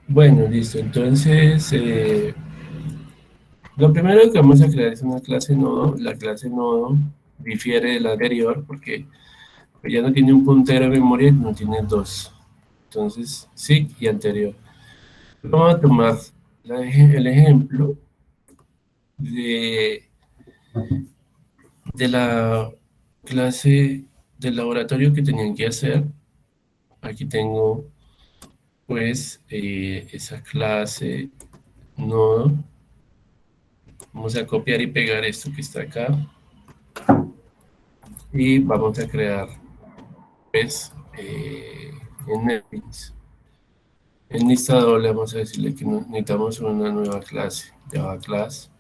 Bueno, listo. Entonces, lo primero que vamos a crear es una clase nodo. La clase nodo difiere de la anterior porque ya no tiene un puntero de memoria, no tiene dos. Entonces, sí y anterior. Vamos a tomar el ejemplo de, de la clase del laboratorio que tenían que hacer. Aquí tengo pues esa clase nodo. Vamos a copiar y pegar esto que está acá y vamos a crear pues en Netbeans. En lista doble vamos a decirle que necesitamos una nueva clase, Java Class.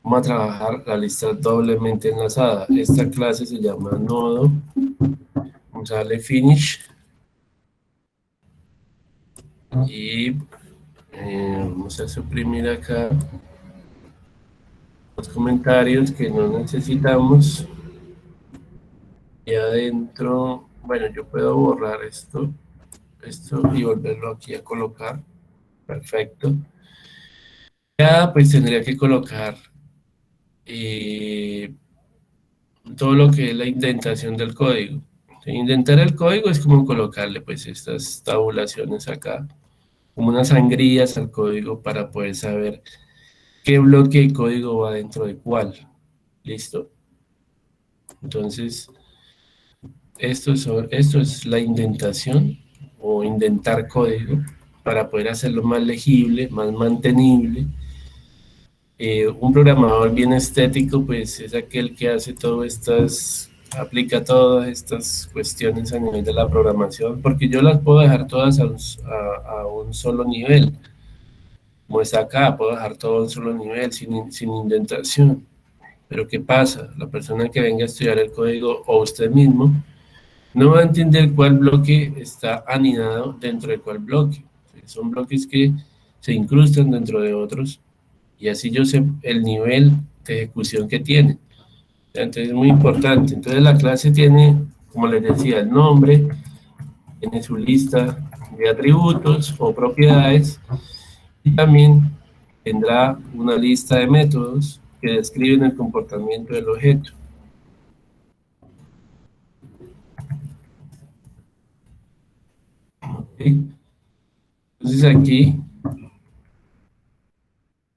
Vamos a trabajar la lista doblemente enlazada. Esta clase se llama nodo. Vamos a darle finish y vamos a suprimir acá los comentarios que no necesitamos. Y adentro, bueno, yo puedo borrar esto y volverlo aquí a colocar. Perfecto. Ya pues tendría que colocar eh, todo lo que es la indentación del código. Indentar el código es como colocarle pues estas tabulaciones acá, como unas sangrías al código para poder saber qué bloque de código va dentro de cuál. ¿Listo? Entonces, esto es la indentación o indentar código para poder hacerlo más legible, más mantenible. Un programador bien estético, pues es aquel que hace todas estas, aplica todas estas cuestiones a nivel de la programación, porque yo las puedo dejar todas a un solo nivel, como está acá, puedo dejar todo a un solo nivel, sin indentación. Pero ¿qué pasa? La persona que venga a estudiar el código o usted mismo no va a entender cuál bloque está anidado dentro de cuál bloque. Son bloques que se incrustan dentro de otros y así yo sé el nivel de ejecución que tiene. Entonces es muy importante. Entonces la clase tiene, como les decía, el nombre, tiene su lista de atributos o propiedades y también tendrá una lista de métodos que describen el comportamiento del objeto. ¿Sí? Entonces aquí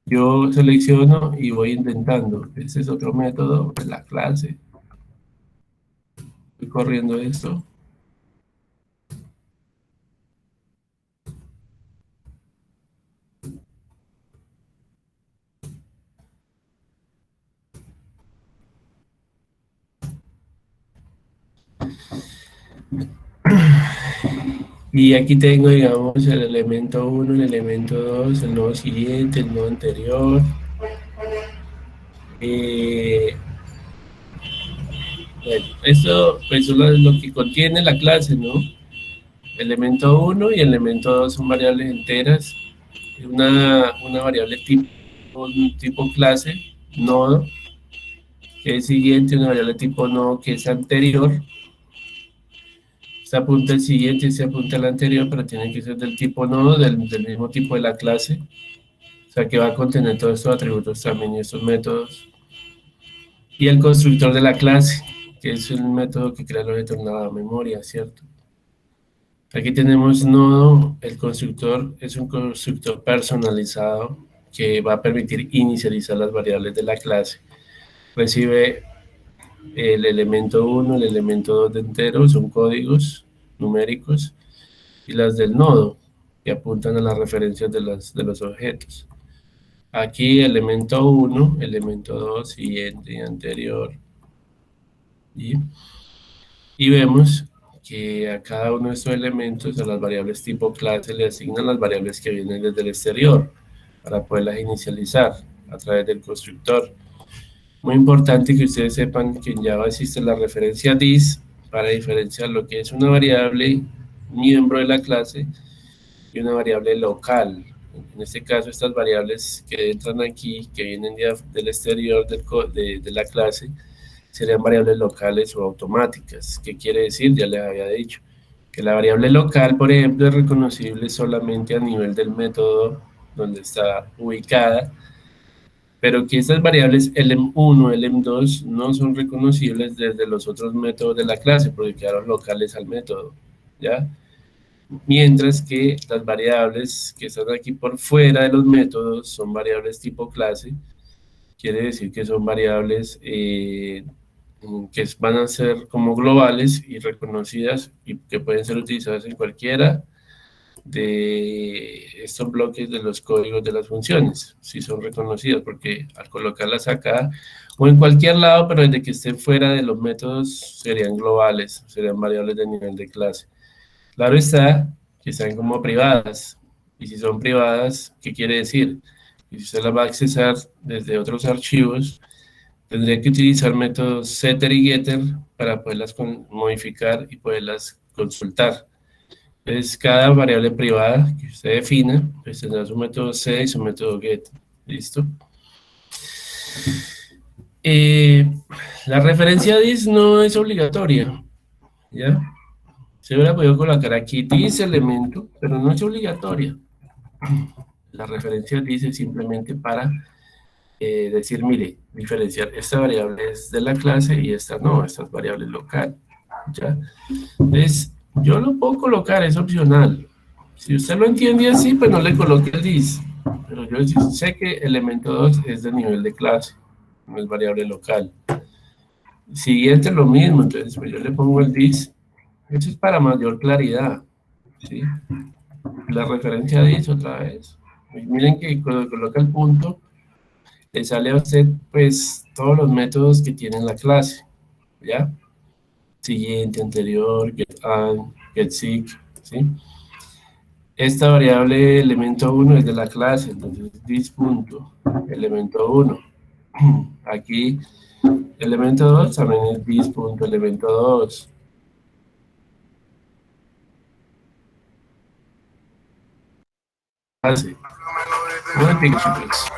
yo selecciono y voy intentando. Ese es otro método de la clase. Estoy corriendo esto. Y aquí tengo, digamos, el elemento 1, el elemento 2, el nodo siguiente, el nodo anterior. Eh, bueno, esto pues, es lo que contiene la clase, ¿no? Elemento 1 y elemento 2 son variables enteras. Una variable tipo clase, nodo, que es siguiente, una variable tipo nodo que es anterior. Se apunta el siguiente, se apunta el anterior, pero tiene que ser del tipo nodo, del mismo tipo de la clase. O sea, que va a contener todos estos atributos también y estos métodos. Y el constructor de la clase, que es el método que crea el objeto en la memoria, ¿cierto? Aquí tenemos nodo, el constructor es un constructor personalizado que va a permitir inicializar las variables de la clase. Recibe el elemento 1, el elemento 2 de entero, son códigos numéricos, y las del nodo, que apuntan a las referencias de los objetos. Aquí elemento 1, elemento 2, siguiente, anterior, y, y vemos que a cada uno de estos elementos, a las variables tipo clase, le asignan las variables que vienen desde el exterior para poderlas inicializar a través del constructor. Muy importante que ustedes sepan que en Java existe la referencia this para diferenciar lo que es una variable miembro de la clase y una variable local. En este caso, estas variables que entran aquí, que vienen del exterior de la clase, serían variables locales o automáticas. ¿Qué quiere decir? Ya les había dicho. Que la variable local, por ejemplo, es reconocible solamente a nivel del método donde está ubicada, pero que estas variables lm1, lm2 no son reconocibles desde los otros métodos de la clase porque quedaron locales al método, ¿ya? Mientras que las variables que están aquí por fuera de los métodos son variables tipo clase, quiere decir que son variables que van a ser como globales y reconocidas y que pueden ser utilizadas en cualquiera de estos bloques de los códigos de las funciones, si son reconocidas, porque al colocarlas acá o en cualquier lado, pero desde que estén fuera de los métodos, serían globales, serían variables de nivel de clase. Claro está que están como privadas, y si son privadas, ¿qué quiere decir? Y si usted las va a accesar desde otros archivos, tendría que utilizar métodos setter y getter para poderlas modificar y poderlas consultar. Entonces, cada variable privada que usted defina, pues tendrá su método set y su método get. ¿Listo? Eh, la referencia dis no es obligatoria, ¿ya? Se hubiera podido colocar aquí dis elemento, pero no es obligatoria. La referencia dice simplemente para decir, mire, diferenciar esta variable es de la clase y esta no, esta es variable local, ¿ya? Entonces, yo lo puedo colocar, es opcional. Si usted lo entiende así, pues no le coloque el dis. Pero yo sé que elemento 2 es de nivel de clase, no es variable local. Siguiente lo mismo, entonces pues yo le pongo el dis. Eso es para mayor claridad, ¿sí? La referencia dis otra vez. Y miren que cuando coloca el punto, le sale a usted pues todos los métodos que tiene la clase, ¿ya? Siguiente, anterior, get and, get seek, ¿sí? Esta variable elemento 1 es de la clase, entonces this punto, elemento 1. Aquí, elemento 2 también es this punto, elemento 2. Así. Muy bien, chicos.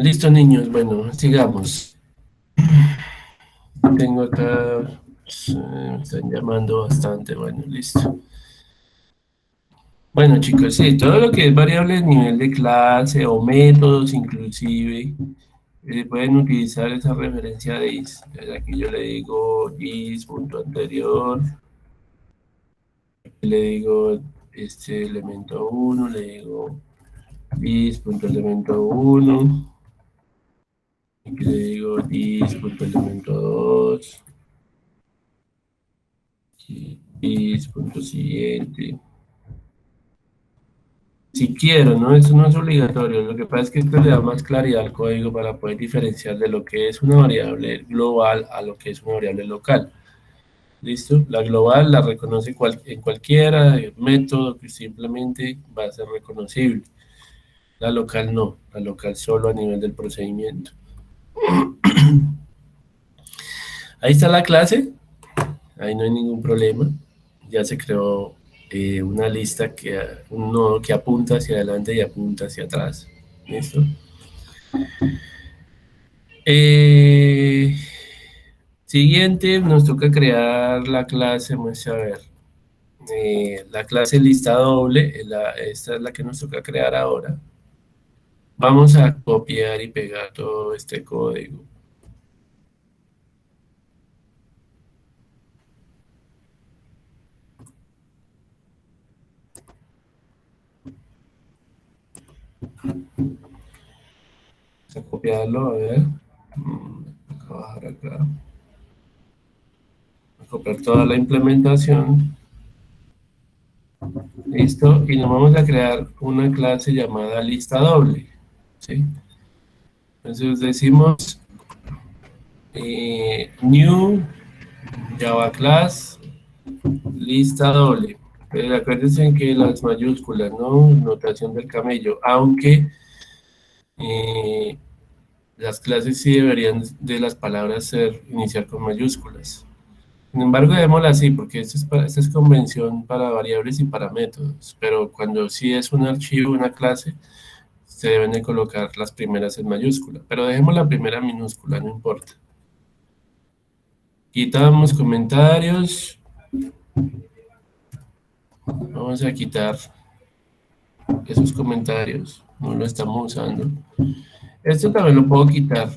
Listo, niños. Bueno, sigamos. Tengo acá, me están llamando bastante. Bueno, listo. Bueno, chicos, sí, todo lo que es variable de nivel de clase o métodos inclusive, pueden utilizar esa referencia de is. Entonces, aquí yo le digo is punto anterior, le digo este elemento uno, le digo is punto elemento uno, aquí le digo is punto elemento 2, is punto siguiente. Si quiero, ¿no? Eso no es obligatorio. Lo que pasa es que esto le da más claridad al código para poder diferenciar de lo que es una variable global a lo que es una variable local. ¿Listo? La global la reconoce en cualquiera método que simplemente va a ser reconocible. La local no. La local solo a nivel del procedimiento. Ahí está la clase. Ahí no hay ningún problema. Ya se creó una lista un nodo que apunta hacia adelante y apunta hacia atrás. ¿Listo? Eh, Siguiente, nos toca crear la clase, vamos a ver, la clase lista doble, esta es la que nos toca crear ahora. Vamos a copiar y pegar todo este código. Vamos a copiarlo, a ver. A bajar acá. A copiar toda la implementación. Listo, y nos vamos a crear una clase llamada lista doble. ¿Sí? Entonces decimos new Java class lista doble. Pero acuérdense que las mayúsculas, ¿no? Notación del camello, aunque eh, las clases sí deberían de las palabras iniciar con mayúsculas. Sin embargo, démosla así, porque esta es convención para variables y para métodos. Pero cuando sí es un archivo, una clase, se deben de colocar las primeras en mayúscula. Pero dejemos la primera minúscula, no importa. Quitamos comentarios. Vamos a quitar esos comentarios. No lo estamos usando. Esto también lo puedo quitar,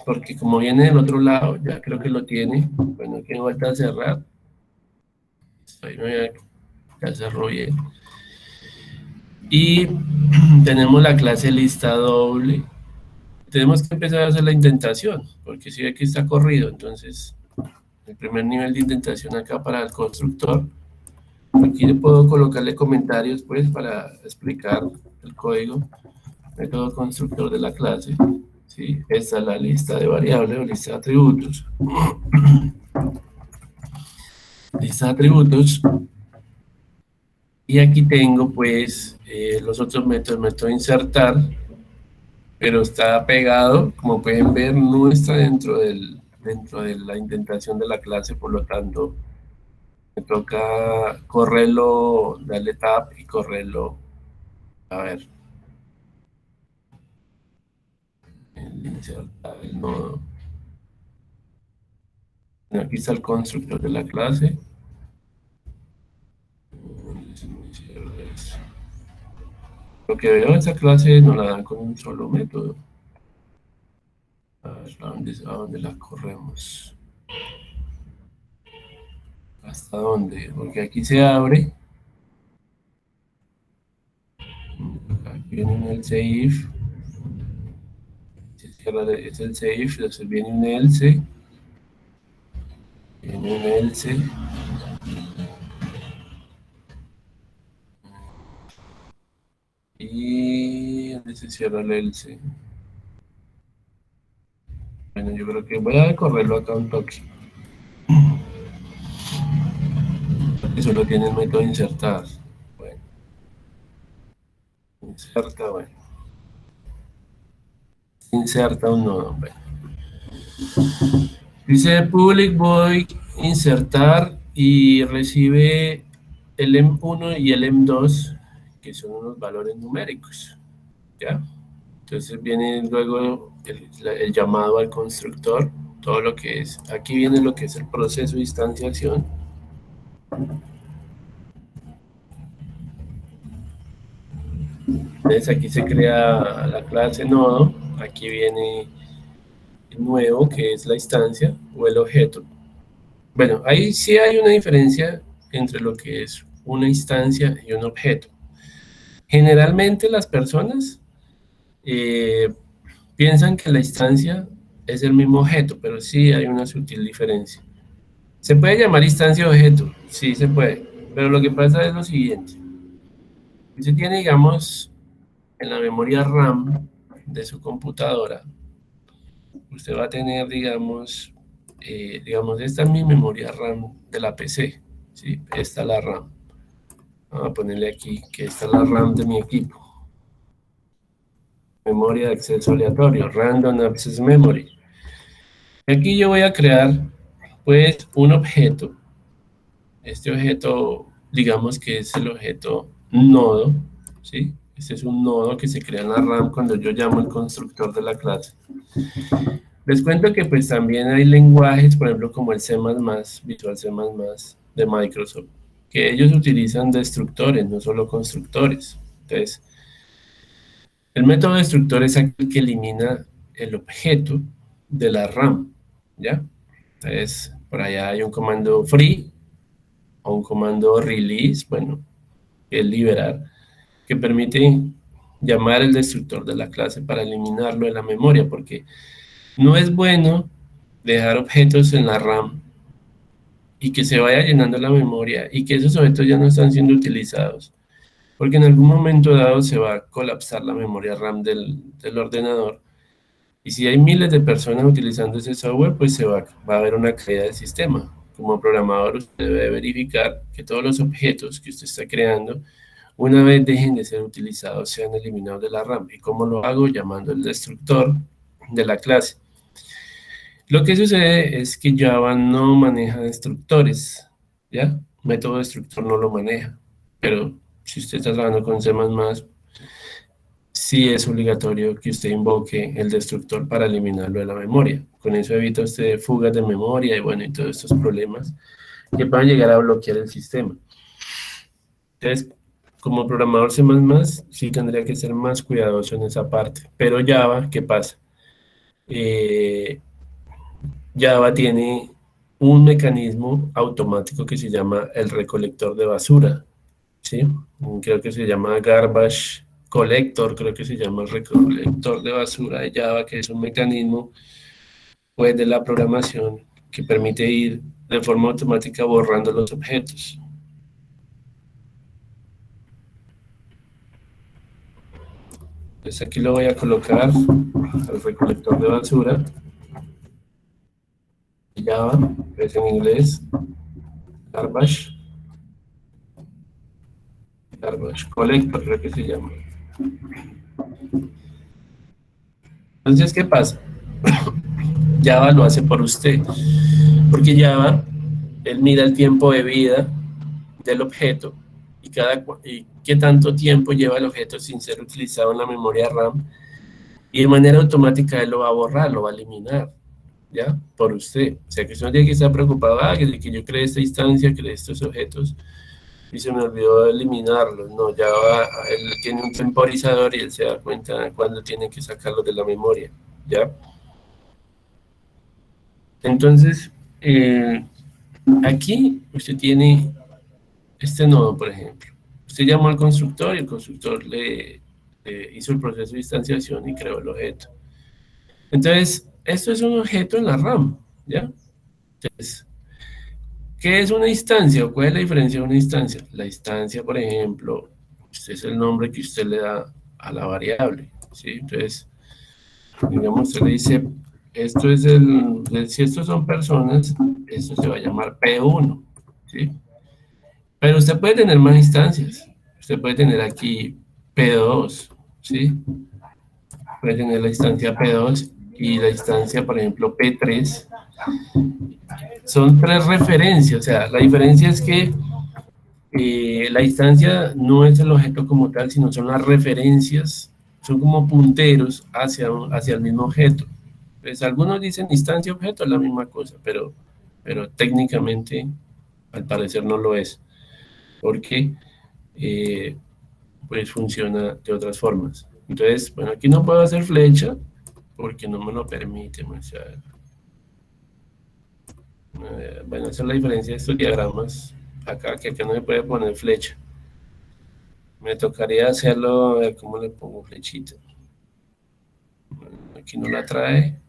porque como viene del otro lado, ya creo que lo tiene. Bueno, aquí vuelta a cerrar. Ahí no ya cerró bien. Y tenemos la clase lista doble. Tenemos que empezar a hacer la indentación, porque si ve que está corrido, entonces el primer nivel de indentación acá para el constructor. Aquí le puedo colocarle comentarios pues para explicar el código, método constructor de la clase. ¿Sí? Esta es la lista de variables o lista de atributos. Lista de atributos. Y aquí tengo pues los otros métodos, método insertar, pero está pegado, como pueden ver, no está dentro de la indentación de la clase, por lo tanto me toca correrlo, darle tab y correrlo. A ver, insertar el nodo. Aquí está el constructor de la clase. Lo que veo, esta clase no la dan con un solo método. A ver, a dónde la corremos? ¿Hasta dónde? Porque aquí se abre. Aquí viene un else if. Se cierra, es el else if, después viene un else. Viene un else. Y ¿dónde se cierra el else? Bueno, yo creo que voy a correrlo acá un toque. Porque solo tiene el método insertar. Bueno, inserta, bueno. Inserta un nodo, bueno. Dice public void insertar y recibe el M1 y el M2, que son unos valores numéricos. ¿Ya? Entonces viene luego el llamado al constructor, todo lo que es, aquí viene lo que es el proceso de instanciación. Entonces aquí se crea la clase nodo, aquí viene el nuevo que es la instancia o el objeto. Bueno, ahí sí hay una diferencia entre lo que es una instancia y un objeto. Generalmente las personas piensan que la instancia es el mismo objeto, pero sí hay una sutil diferencia. ¿Se puede llamar instancia objeto? Sí, se puede, pero lo que pasa es lo siguiente. Usted tiene, digamos, en la memoria RAM de su computadora, usted va a tener, digamos, esta es mi memoria RAM de la PC, ¿sí? Esta es la RAM. Vamos a ponerle aquí que esta es la RAM de mi equipo. Memoria de acceso aleatorio, Random Access Memory. Aquí yo voy a crear, pues, un objeto. Este objeto, digamos que es el objeto nodo, ¿sí? Este es un nodo que se crea en la RAM cuando yo llamo el constructor de la clase. Les cuento que pues también hay lenguajes, por ejemplo, como el C++, Visual C++ de Microsoft, que ellos utilizan destructores, no solo constructores. Entonces, el método destructor es aquel que elimina el objeto de la RAM, ¿ya? Entonces, por allá hay un comando free o un comando release, bueno, que es liberar, que permite llamar el destructor de la clase para eliminarlo de la memoria, porque no es bueno dejar objetos en la RAM y que se vaya llenando la memoria y que esos objetos ya no están siendo utilizados, porque en algún momento dado se va a colapsar la memoria RAM del ordenador. Y si hay miles de personas utilizando ese software, pues va a haber una caída del sistema. Como programador, usted debe verificar que todos los objetos que usted está creando, una vez dejen de ser utilizados, sean eliminados de la RAM. ¿Y cómo lo hago? Llamando el destructor de la clase. Lo que sucede es que Java no maneja destructores, ¿ya? Método destructor no lo maneja, pero si usted está trabajando con C++, sí es obligatorio que usted invoque el destructor para eliminarlo de la memoria. Con eso evita usted fugas de memoria y bueno, y todos estos problemas que puedan llegar a bloquear el sistema. Entonces, como programador C++, sí tendría que ser más cuidadoso en esa parte. Pero Java, ¿qué pasa? Java tiene un mecanismo automático que se llama el recolector de basura, ¿sí? Creo que se llama Garbage Collector, creo que se llama el recolector de basura de Java, que es un mecanismo, pues, de la programación que permite ir de forma automática borrando los objetos. Entonces aquí lo voy a colocar al recolector de basura Java, que es en inglés, Garbage Collector, creo que se llama. Entonces, ¿qué pasa? Java lo hace por usted, porque Java, él mira el tiempo de vida del objeto y qué tanto tiempo lleva el objeto sin ser utilizado en la memoria RAM, y de manera automática él lo va a borrar, lo va a eliminar, ¿ya? Por usted. O sea, que usted no tiene que estar preocupado, desde que yo creé esta instancia, creé estos objetos, y se me olvidó eliminarlos. No, Java, él tiene un temporizador y él se da cuenta cuándo tiene que sacarlos de la memoria, ¿ya? Entonces, aquí usted tiene este nodo, por ejemplo. Usted llamó al constructor y el constructor le hizo el proceso de instanciación y creó el objeto. Entonces, esto es un objeto en la RAM, ¿ya? Entonces, ¿qué es una instancia o cuál es la diferencia de una instancia? La instancia, por ejemplo, este es el nombre que usted le da a la variable, ¿sí? Entonces, digamos, usted le dice, esto es si estos son personas, esto se va a llamar P1, ¿sí? Pero usted puede tener más instancias. Usted puede tener aquí P2, ¿sí? Puede tener la instancia P2 y la instancia, por ejemplo, P3. Son tres referencias. O sea, la diferencia es que la instancia no es el objeto como tal, sino son las referencias son como punteros hacia el mismo objeto. Pues algunos dicen instancia objeto, es la misma cosa, pero técnicamente al parecer no lo es, porque pues funciona de otras formas. Entonces, bueno, aquí no puedo hacer flecha porque no me lo permite. O sea, bueno, esa es la diferencia de estos diagramas acá, que acá no se puede poner flecha. Me tocaría hacerlo, a ver cómo le pongo flechita. Bueno, aquí no la trae.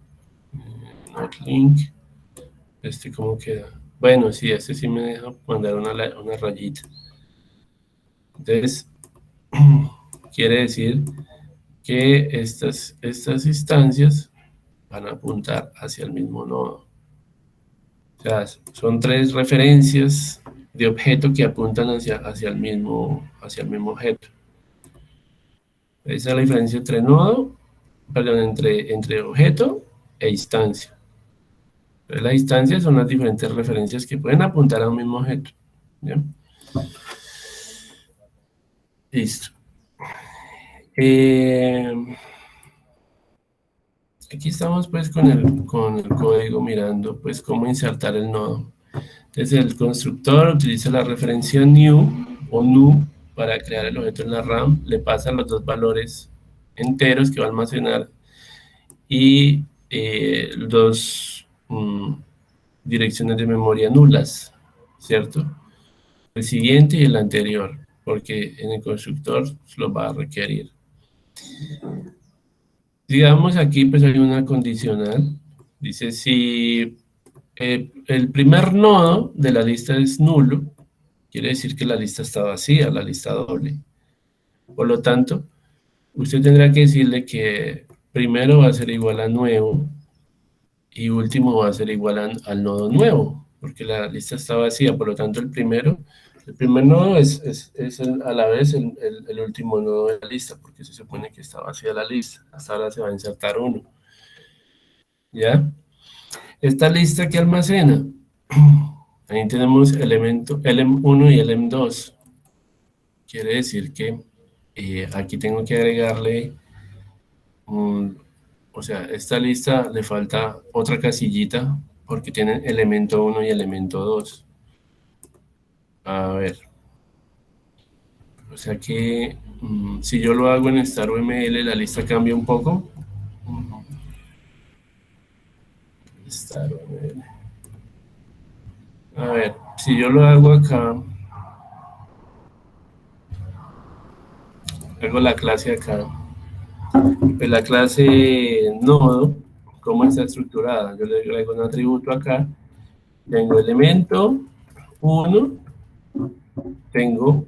Not link. Este, ¿cómo queda? Bueno, sí, este sí me deja mandar una rayita. Entonces, quiere decir que estas instancias van a apuntar hacia el mismo nodo. O sea, son tres referencias de objeto que apuntan hacia el mismo objeto. Esa es la diferencia entre nodo, perdón, entre objeto e instancia. Entonces, las instancias son las diferentes referencias que pueden apuntar a un mismo objeto. ¿Bien? Listo. Aquí estamos pues con el código mirando pues cómo insertar el nodo. Entonces el constructor utiliza la referencia new o new para crear el objeto en la RAM, le pasa los dos valores enteros que va a almacenar y dos direcciones de memoria nulas, ¿cierto? El siguiente y el anterior, porque en el constructor lo va a requerir. Digamos aquí pues hay una condicional, dice si el primer nodo de la lista es nulo, quiere decir que la lista está vacía, la lista doble. Por lo tanto, usted tendrá que decirle que primero va a ser igual a nuevo y último va a ser igual al nodo nuevo, porque la lista está vacía. Por lo tanto, el primer nodo es a la vez el último nodo de la lista, porque se supone que está vacía la lista. Hasta ahora se va a insertar uno. ¿Ya? Esta lista que almacena, ahí tenemos elemento LM1 y LM2. Quiere decir que aquí tengo que agregarle o sea, esta lista le falta otra casillita porque tienen elemento 1 y elemento 2. A ver. O sea que si yo lo hago en StarUML, la lista cambia un poco. StarUML. A ver, si yo lo hago acá, hago la clase acá, pues la clase nodo, ¿cómo está estructurada? Yo le agrego un atributo acá, tengo elemento 1, tengo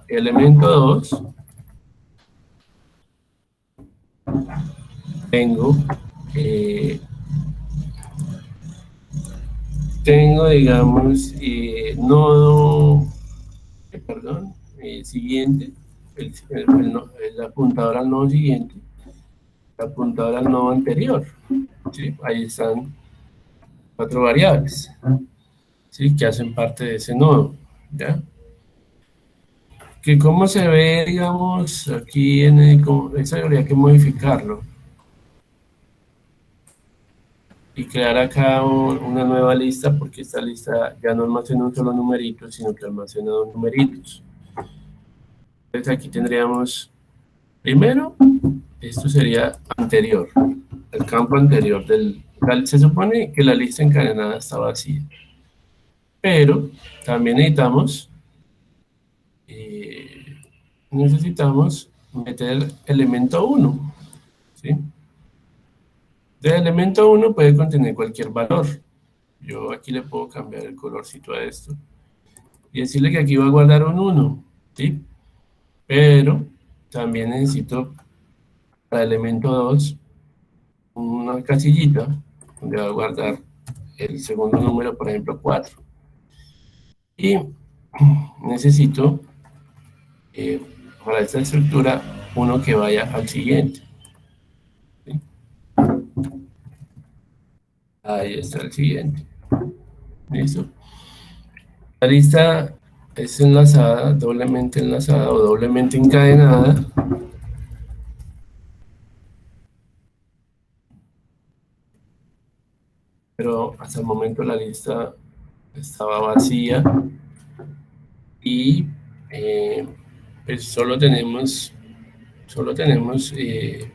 elemento 2, tengo, digamos, nodo, perdón, siguiente, el apuntador al nodo siguiente, el apuntador al nodo anterior. ¿Sí? Ahí están 4 variables, ¿sí? Que hacen parte de ese nodo. ¿Ya? Que cómo se ve, digamos, aquí eso habría que modificarlo y crear acá una nueva lista, porque esta lista ya no almacena un solo numerito, sino que almacena 2 numeritos. Entonces aquí tendríamos, primero, esto sería anterior, el campo anterior se supone que la lista encadenada está vacía, pero también necesitamos meter elemento 1, ¿sí? De elemento 1 puede contener cualquier valor. Yo aquí le puedo cambiar el colorcito a esto y decirle que aquí va a guardar un 1, ¿sí? Pero también necesito para elemento 2 una casillita donde va a guardar el segundo número, por ejemplo 4. Y necesito para esta estructura uno que vaya al siguiente. ¿Sí? Ahí está el siguiente. ¿Listo? La lista es enlazada, doblemente enlazada o doblemente encadenada pero hasta el momento la lista estaba vacía y pues solo tenemos el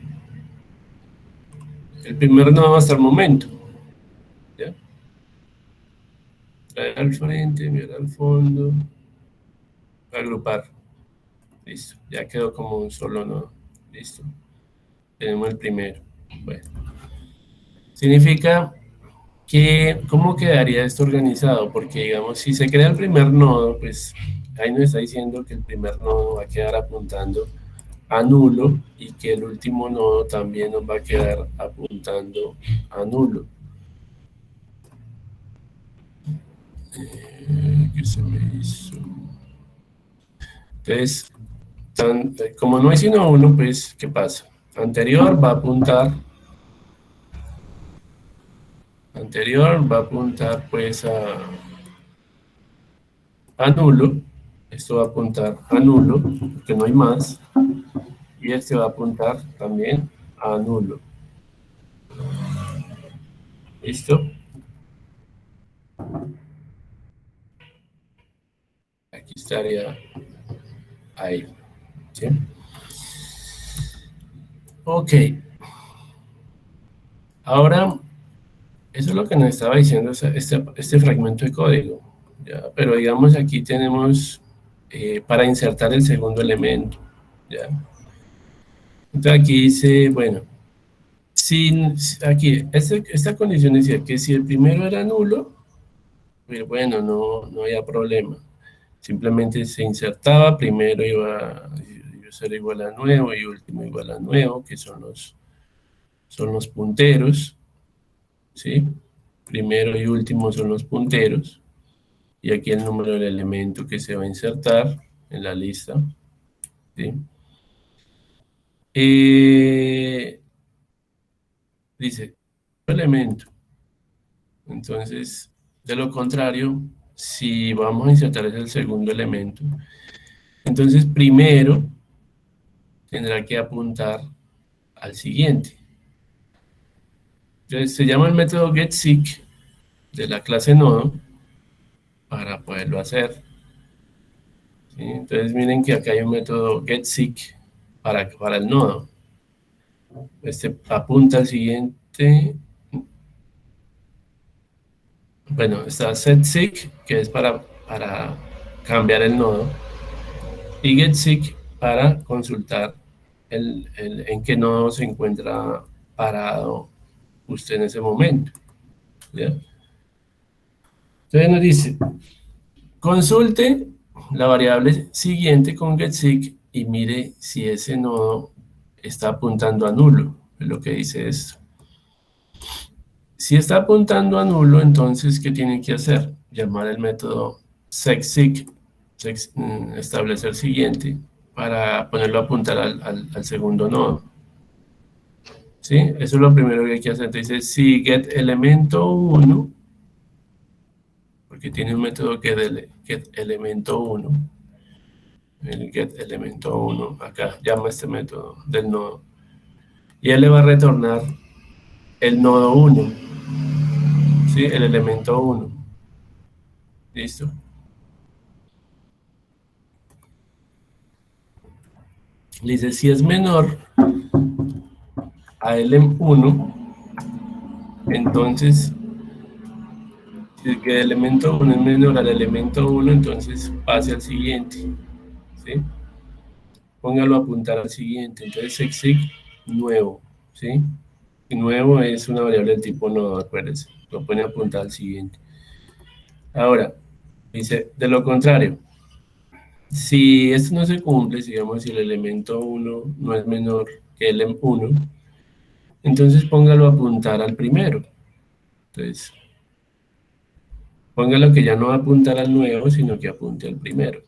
primer nodo hasta el momento. ¿Ya? Traer al frente, mirar al fondo, agrupar. Listo, ya quedó como un solo nodo. Listo. Tenemos el primero. Bueno. Significa que, ¿cómo quedaría esto organizado? Porque, digamos, si se crea el primer nodo, pues ahí nos está diciendo que el primer nodo va a quedar apuntando a nulo y que el último nodo también nos va a quedar apuntando a nulo. ¿Qué se me hizo? Entonces, como no hay sino uno, pues, ¿qué pasa? Anterior va a apuntar pues a nulo. Esto va a apuntar a nulo, porque no hay más. Y este va a apuntar también a nulo. ¿Listo? Aquí estaría ahí. ¿Sí? Ok. Ahora, eso es lo que nos estaba diciendo este fragmento de código. ¿Ya? Pero digamos aquí tenemos para insertar el segundo elemento. ¿Ya? Entonces aquí dice, bueno, aquí, esta condición decía que si el primero era nulo, pues bueno, no había problema. Simplemente se insertaba, primero iba a ser igual a nuevo y último igual a nuevo, que son los punteros, ¿sí? Primero y último son los punteros, y aquí el número del elemento que se va a insertar en la lista, ¿sí? Dice, elemento. Entonces, de lo contrario, si vamos a insertar el segundo elemento, entonces primero tendrá que apuntar al siguiente. Entonces, se llama el método getSeek de la clase nodo para poderlo hacer. ¿Sí? Entonces, miren que acá hay un método getSeek para el nodo. Este apunta al siguiente. Bueno, está setSeek, que es para cambiar el nodo, y getSeek para consultar en qué nodo se encuentra parado usted en ese momento. ¿Ya? Entonces nos dice, consulte la variable siguiente con getSeek y mire si ese nodo está apuntando a nulo, es lo que dice esto. Si está apuntando a nulo, entonces, ¿qué tiene que hacer? Llamar el método sexseek, establecer siguiente, para ponerlo a apuntar al segundo nodo. ¿Sí? Eso es lo primero que hay que hacer. Entonces, si get elemento 1, porque tiene un método get elemento 1, el get elemento 1, acá llama este método del nodo, y él le va a retornar el nodo 1, ¿sí? El elemento 1. ¿Listo? Le dice, si es menor a LM1, entonces, si el elemento 1 es menor al elemento 1, entonces pase al siguiente, ¿sí? Póngalo a apuntar al siguiente, entonces exec nuevo, ¿sí? Y nuevo es una variable del tipo nodo, acuérdense, lo pone a apuntar al siguiente. Ahora, dice, de lo contrario, si esto no se cumple, digamos, si el elemento 1 no es menor que el M1, entonces póngalo a apuntar al primero. Entonces, póngalo que ya no va a apuntar al nuevo, sino que apunte al primero,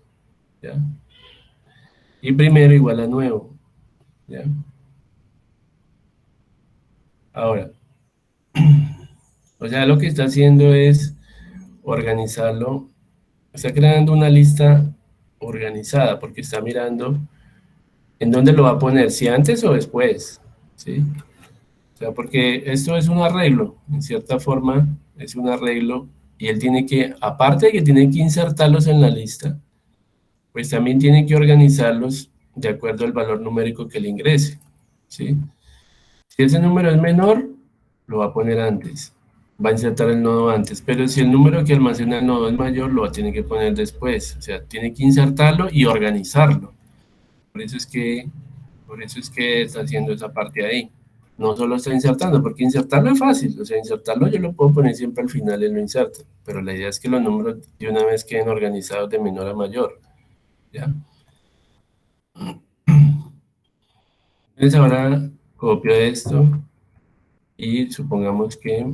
¿ya? Y primero igual a nuevo, ¿ya? Ahora, o sea, lo que está haciendo es organizarlo, está creando una lista organizada, porque está mirando en dónde lo va a poner, si antes o después, ¿sí? O sea, porque esto es un arreglo, en cierta forma, es un arreglo, y él tiene que, aparte de que tiene que insertarlos en la lista, pues también tiene que organizarlos de acuerdo al valor numérico que le ingrese, ¿sí? Si ese número es menor, lo va a poner antes, va a insertar el nodo antes, pero si el número que almacena el nodo es mayor, lo va a tener que poner después, o sea, tiene que insertarlo y organizarlo. Por eso es que, por eso es que está haciendo esa parte ahí. No solo está insertando, porque insertarlo es fácil, o sea, insertarlo yo lo puedo poner siempre al final y lo inserto, pero la idea es que los números de una vez queden organizados de menor a mayor, ¿ya? Entonces ahora copio esto y supongamos que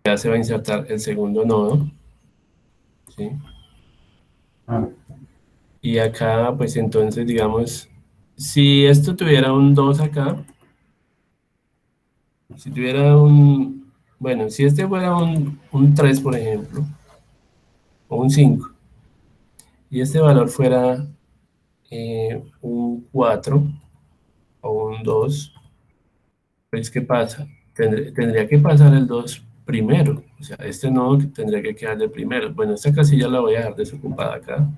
ya se va a insertar el segundo nodo, ¿sí? Y acá, pues entonces, digamos, si esto tuviera un 2 acá, si tuviera bueno, si este fuera un 3, por ejemplo, o un 5, y este valor fuera un 4 o un 2, pues ¿qué pasa? Tendría que pasar el 2 primero, o sea, este nodo tendría que quedar de primero. Bueno, esta casilla la voy a dejar desocupada acá,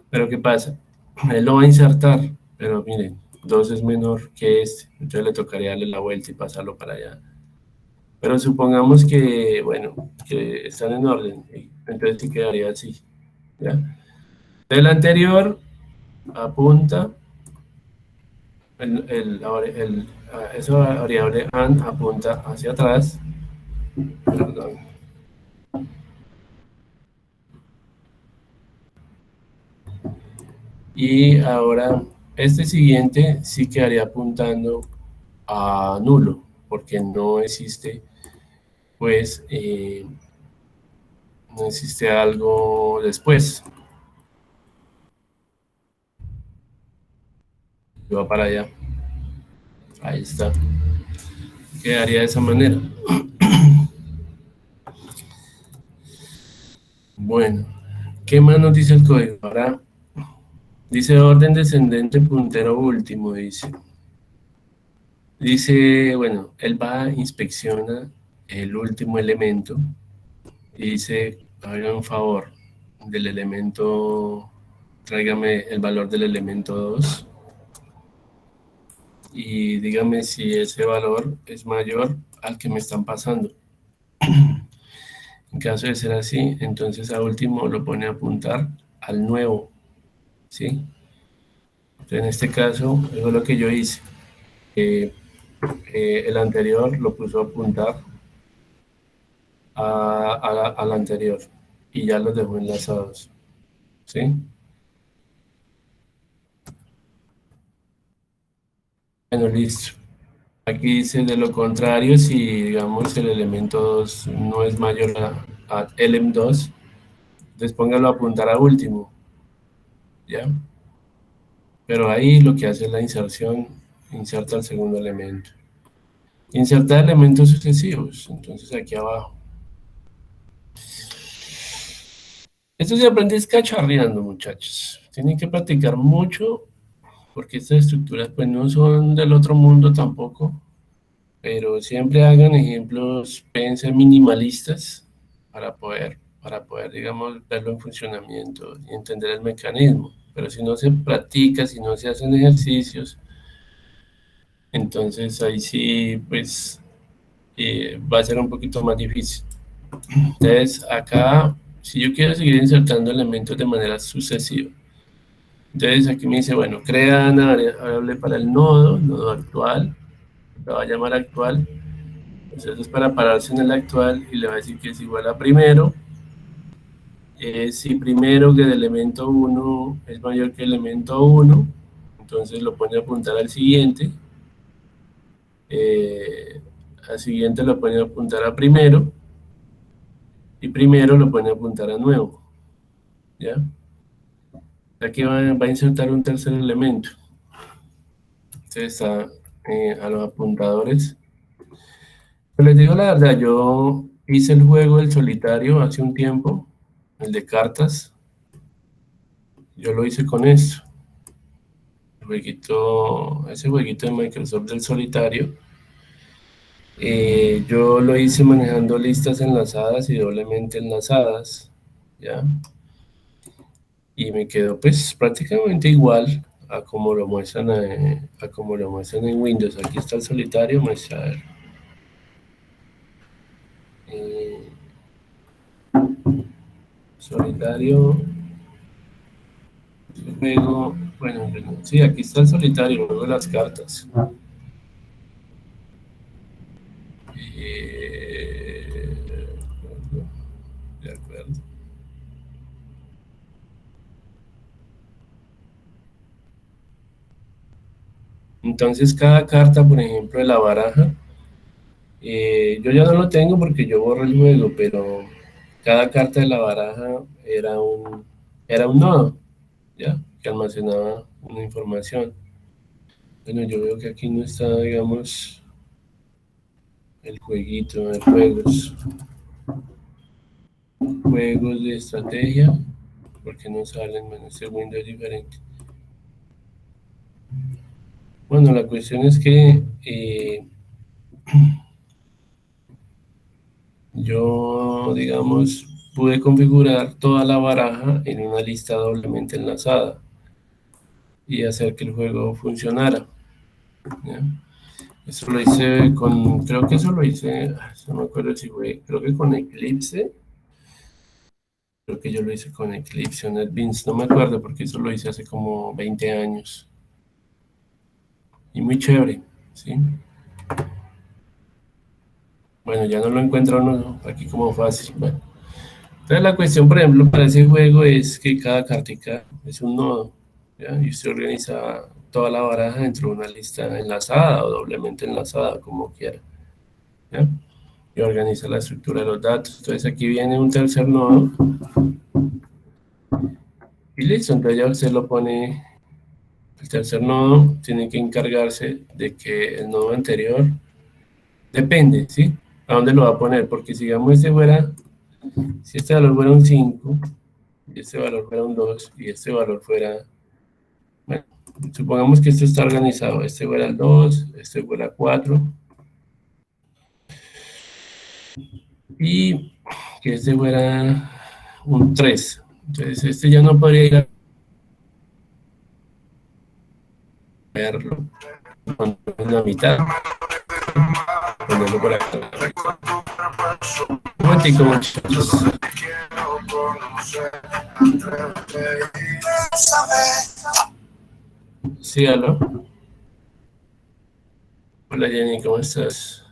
pero ¿qué pasa? Él lo va a insertar, pero miren, 2 es menor que este, entonces le tocaría darle la vuelta y pasarlo para allá. Pero supongamos que, bueno, que están en orden, entonces sí quedaría así, ¿ya? Del anterior apunta, esa variable and apunta hacia atrás, perdón, y ahora este siguiente sí quedaría apuntando a nulo, porque no existe, pues, no existe algo después, va para allá, ahí está, quedaría de esa manera. Bueno, ¿qué más nos dice el código? Ahora dice orden descendente puntero último, dice. Dice, bueno, él va, inspecciona el último elemento y dice, haga un favor del elemento, tráigame el valor del elemento 2 y dígame si ese valor es mayor al que me están pasando. En caso de ser así, entonces a último lo pone a apuntar al nuevo, ¿sí? Entonces, en este caso, eso es lo que yo hice. El anterior lo puso a apuntar al anterior y ya los dejó enlazados, ¿sí? Bueno, listo. Aquí dice de lo contrario, si digamos el elemento 2 no es mayor a elem2, entonces póngalo a apuntar a último, ¿ya? Pero ahí lo que hace es la inserción, inserta el segundo elemento. Insertar elementos sucesivos, entonces aquí abajo. Esto se aprende es cacharreando, muchachos. Tienen que practicar mucho porque estas estructuras pues no son del otro mundo tampoco, pero siempre hagan ejemplos, piensen minimalistas para poder, digamos, verlo en funcionamiento y entender el mecanismo. Pero si no se practica, si no se hacen ejercicios, entonces ahí sí, pues va a ser un poquito más difícil. Entonces, acá, si yo quiero seguir insertando elementos de manera sucesiva, entonces aquí me dice, bueno, crea una variable para el nodo actual, lo va a llamar actual, entonces es para pararse en el actual y le va a decir que es igual a primero, si primero que el elemento 1 es mayor que el elemento 1, entonces lo pone a apuntar al siguiente, al siguiente lo pone a apuntar a primero, y primero lo pone a apuntar a nuevo, ¿ya? Aquí va a insertar un tercer elemento, entonces está a los apuntadores. Pues les digo la verdad, yo hice el juego del solitario hace un tiempo, el de cartas, yo lo hice con esto, ese jueguito de Microsoft del solitario, Yo lo hice manejando listas enlazadas y doblemente enlazadas, ¿ya? Y me quedó pues prácticamente igual a como lo muestran en Windows. Aquí está el solitario, muestra, a ver, eh, solitario, juego, bueno, sí, aquí está el solitario, luego las cartas. Eh, de acuerdo. Entonces cada carta, por ejemplo, de la baraja, yo ya no lo tengo porque yo borro el juego, pero cada carta de la baraja era un nodo, ¿ya? Que almacenaba una información. Bueno, yo veo que aquí no está, digamos, el jueguito de juegos. Juegos de estrategia, porque no salen, bueno, este Windows es diferente. Bueno, la cuestión es que yo, digamos, pude configurar toda la baraja en una lista doblemente enlazada y hacer que el juego funcionara, ¿ya? Eso lo hice con, creo que eso lo hice, no me acuerdo si fue, creo que con Eclipse, creo que yo lo hice con Eclipse o NetBeans, no me acuerdo porque eso lo hice hace como 20 años y muy chévere, ¿sí? Bueno, ya no lo encuentro uno aquí como fácil. Bueno, entonces la cuestión, por ejemplo, para ese juego es que cada cartica es un nodo, ¿ya? Y usted organiza toda la baraja dentro de una lista enlazada o doblemente enlazada, como quiera, ¿ya? Y organiza la estructura de los datos. Entonces aquí viene un tercer nodo y listo. Entonces ya usted lo pone, el tercer nodo tiene que encargarse de que el nodo anterior depende, ¿sí? ¿A dónde lo va a poner? Porque si digamos este fuera, si este valor fuera un 5 y este valor fuera un 2 y este valor fuera, bueno, supongamos que esto está organizado, este fuera el 2, este fuera 4 y que este fuera un 3. Entonces este ya no podría ir a verlo en la mitad, ponerlo por acá. Un momentico, muchachos. Sí, aló. Hola Jenny, ¿cómo estás?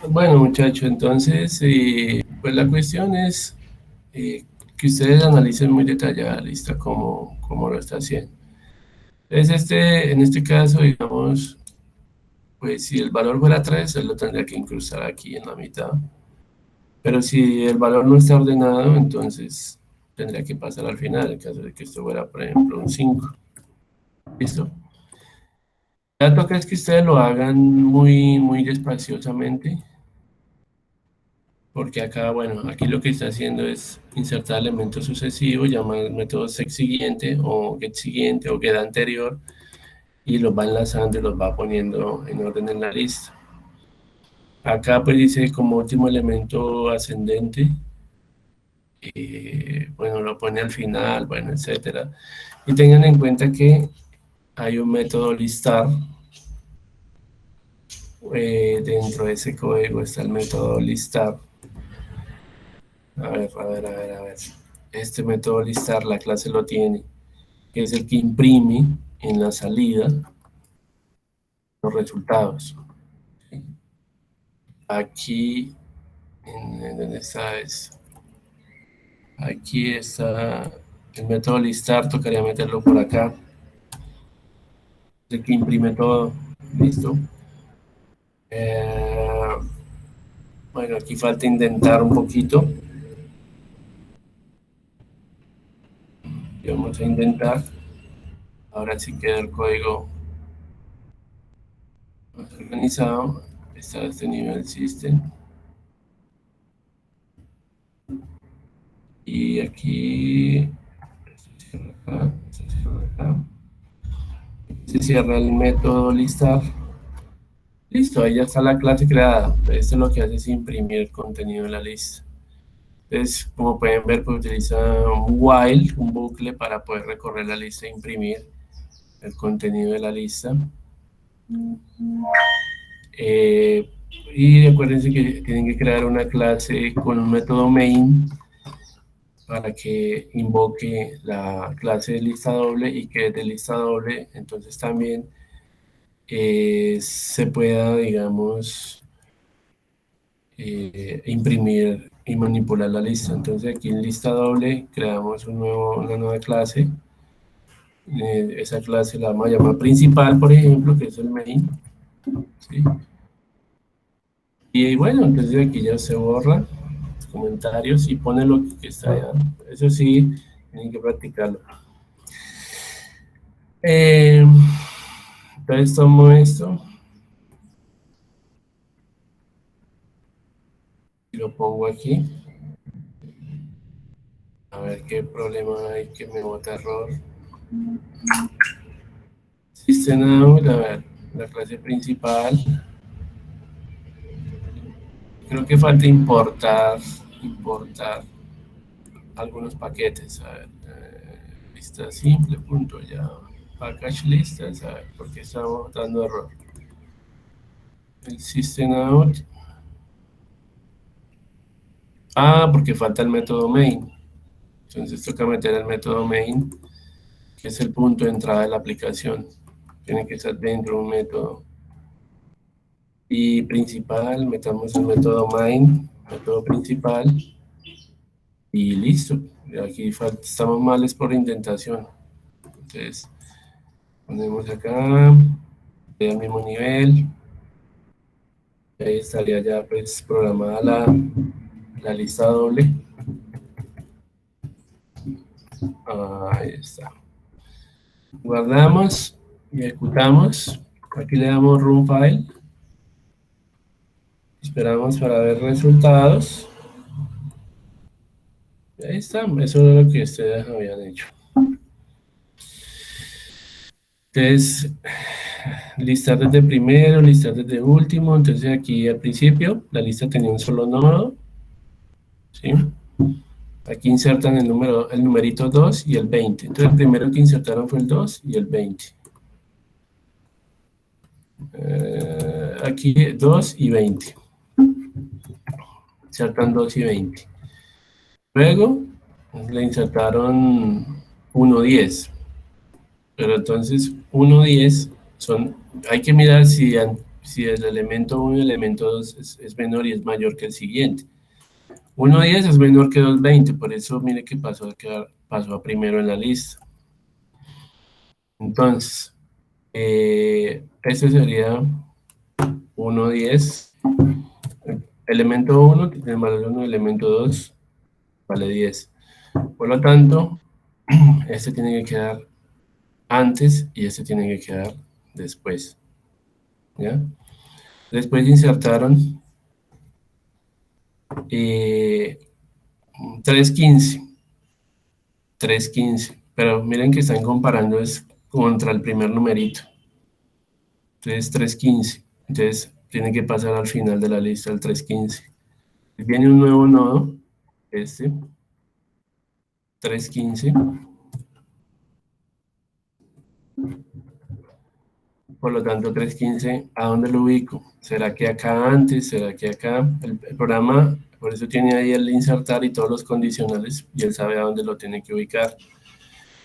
Bueno, muchachos, entonces, pues la cuestión es eh, que ustedes analicen muy detallada la lista como lo está haciendo. Entonces, en este caso, digamos, pues si el valor fuera 3 él lo tendría que incrustar aquí en la mitad. Pero si el valor no está ordenado, entonces tendría que pasar al final, en caso de que esto fuera, por ejemplo, un 5. ¿Listo? Ya toca es que ustedes lo hagan muy, muy despaciosamente, porque acá, bueno, aquí lo que está haciendo es insertar elementos sucesivos, llamar el método sec siguiente o get anterior, y los va enlazando y los va poniendo en orden en la lista. Acá pues dice como último elemento ascendente, bueno, lo pone al final, bueno, etcétera. Y tengan en cuenta que hay un método listar, dentro de ese código está el método listar. A ver, a ver, a ver, a ver. Este método listar, la clase lo tiene, que es el que imprime en la salida los resultados. Aquí, ¿dónde está eso? Aquí está el método listar, tocaría meterlo por acá. El que imprime todo, listo. Bueno, aquí falta intentar un poquito. Y vamos a intentar. Ahora sí queda el código más organizado. Está este nivel system. Y aquí se cierra el método listar. Listo, ahí ya está la clase creada. Esto lo que hace es imprimir el contenido de la lista. Entonces, como pueden ver, pues utiliza un while, un bucle para poder recorrer la lista e imprimir el contenido de la lista. Y acuérdense que tienen que crear una clase con un método main para que invoque la clase de lista doble y que de lista doble entonces también se pueda, digamos, imprimir y manipular la lista. Entonces aquí en lista doble creamos una nueva clase. Esa clase la vamos a llamar principal, por ejemplo, que es el main. ¿Sí? Y bueno, entonces aquí ya se borra los comentarios y pone lo que está allá. Eso sí, tienen que practicarlo. Entonces tomo esto y lo pongo aquí. A ver qué problema hay que me bota error. System out, a ver, la clase principal. Creo que falta importar algunos paquetes. A ver, lista simple, punto ya. Package listas, a ver, porque estamos dando error. El system out. Ah, porque falta el método main. Entonces toca meter el método main, que es el punto de entrada de la aplicación. Tiene que estar dentro de un método. Y principal, metamos el método main, método principal. Y listo. Aquí estamos males por indentación. Entonces, ponemos acá, al mismo nivel. Ahí estaría ya pues programada la lista doble. Ahí está. Guardamos y ejecutamos. Aquí le damos run file. Esperamos para ver resultados. Ahí está, eso es lo que ustedes habían hecho. Entonces, listar desde primero, listar desde último. Entonces aquí al principio la lista tenía un solo nodo. ¿Sí? Aquí insertan el numerito 2 y el 20. Entonces el primero que insertaron fue el 2 y el 20. Aquí 2 y 20. Insertan 2 y 20. Luego le insertaron 1, 10. Pero entonces 1, 10 hay que mirar si el elemento 1 y el elemento 2 es menor y es mayor que el siguiente. 1, 10 es menor que 2, 20, por eso mire que pasó a primero en la lista. Entonces, este sería 1, 10. Elemento 1 tiene valor 1, elemento 2 vale 10. Por lo tanto, este tiene que quedar antes y este tiene que quedar después. ¿Ya? Después insertaron 3.15. 3.15. Pero miren que están comparando es contra el primer numerito. Entonces 3.15. Entonces tiene que pasar al final de la lista el 3.15. Viene un nuevo nodo, este, 3.15. Por lo tanto, 3.15, ¿a dónde lo ubico? ¿Será que acá antes? ¿Será que acá? El programa, por eso tiene ahí el insertar y todos los condicionales, y él sabe a dónde lo tiene que ubicar.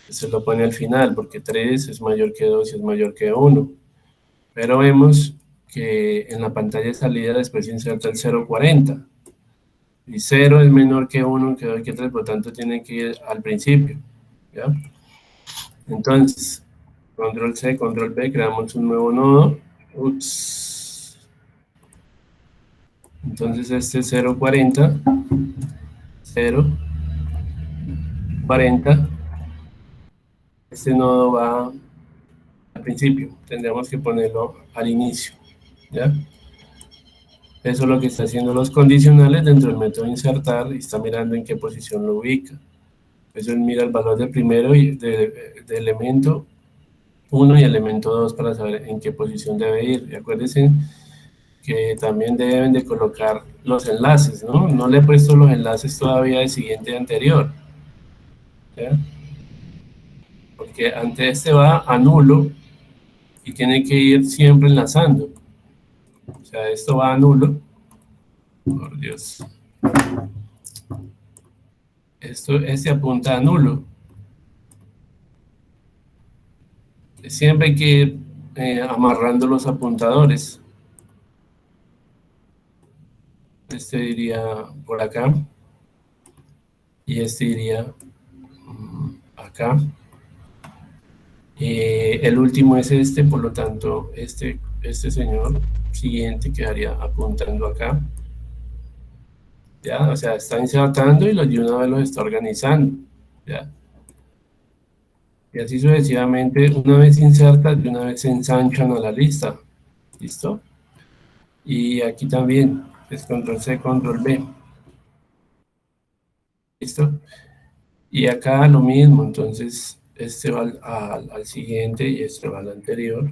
Se lo pone al final, porque 3 es mayor que 2 y es mayor que 1. Pero vemos que en la pantalla de salida después inserta el 0.40. Y 0 es menor que 1, que 2, que 3, por lo tanto tiene que ir al principio. ¿Ya? Entonces, control C, control V, creamos un nuevo nodo. Ups. Entonces este 0.40, 0.40, este nodo va al principio, tendríamos que ponerlo al inicio, ¿ya? Eso es lo que está haciendo los condicionales dentro del método insertar y está mirando en qué posición lo ubica. Eso mira el valor del primero y de elemento 1 y elemento 2 para saber en qué posición debe ir. Y acuérdense que también deben de colocar los enlaces, ¿no? No le he puesto los enlaces todavía del siguiente y anterior, ¿ya? Porque ante este va a nulo y tiene que ir siempre enlazando. O sea, esto va a nulo. Por Dios. Este apunta a nulo. Siempre hay que ir amarrando los apuntadores. Este iría por acá. Y este iría acá. El último es este, por lo tanto, este señor siguiente quedaría apuntando acá. ¿Ya? O sea, está insertando y de una vez los está organizando. ¿Ya? Y así sucesivamente, una vez insertas, de una vez se ensanchan a la lista. ¿Listo? Y aquí también es control C, control V. ¿Listo? Y acá lo mismo, entonces este va al siguiente y este va al anterior.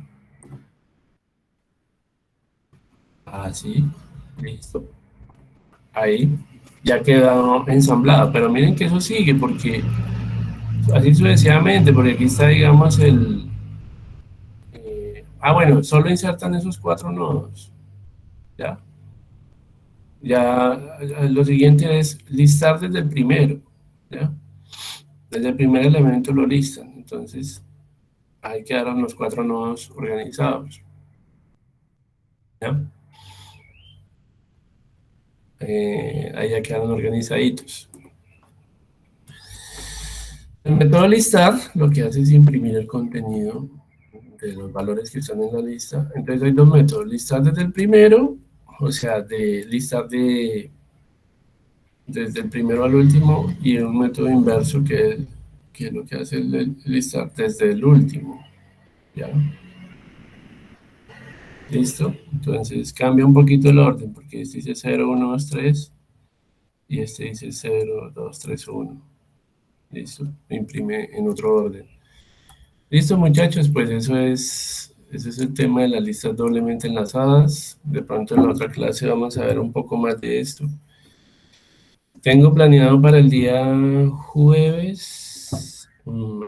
Así, listo. Ahí ya quedó ensamblado, pero miren que eso sigue porque así sucesivamente, porque aquí está, digamos, bueno, solo insertan esos 4 nodos. ¿Ya? Ya, lo siguiente es listar desde el primero. ¿Ya? Desde el primer elemento lo listan, entonces ahí quedaron los 4 nodos organizados. ¿Ya? Ahí ya quedaron organizaditos. El método listar lo que hace es imprimir el contenido de los valores que están en la lista. Entonces hay dos métodos, listar desde el primero, o sea, de listar desde el primero al último, y un método inverso que lo que hace es listar desde el último. ¿Ya? ¿Listo? Entonces cambia un poquito el orden, porque este dice 0, 1, 2, 3, y este dice 0, 2, 3, 1. ¿Listo? Lo imprime en otro orden. Listo, muchachos, pues ese es el tema de las listas doblemente enlazadas. De pronto en la otra clase vamos a ver un poco más de esto. Tengo planeado para el día jueves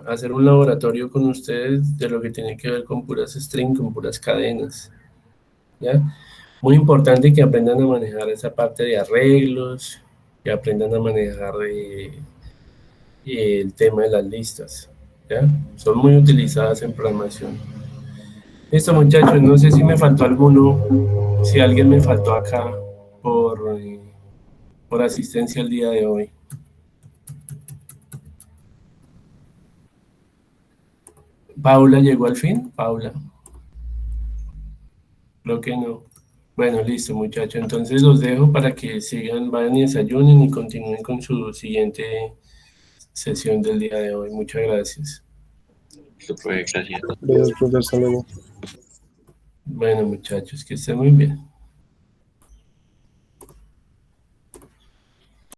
hacer un laboratorio con ustedes de lo que tiene que ver con puras strings, con puras cadenas. ¿Ya? Muy importante que aprendan a manejar esa parte de arreglos, que aprendan a manejar el tema de las listas. ¿Ya? Son muy utilizadas en programación. Listo, muchachos, no sé si me faltó alguno, si alguien me faltó acá por asistencia el día de hoy. ¿Paula llegó al fin? Paula. Creo que no. Bueno, listo, muchachos. Entonces los dejo para que sigan, vayan y desayunen y continúen con su siguiente sesión del día de hoy. Muchas gracias. Gracias. Gracias, profesor. Hasta luego. Bueno, muchachos, que estén muy bien.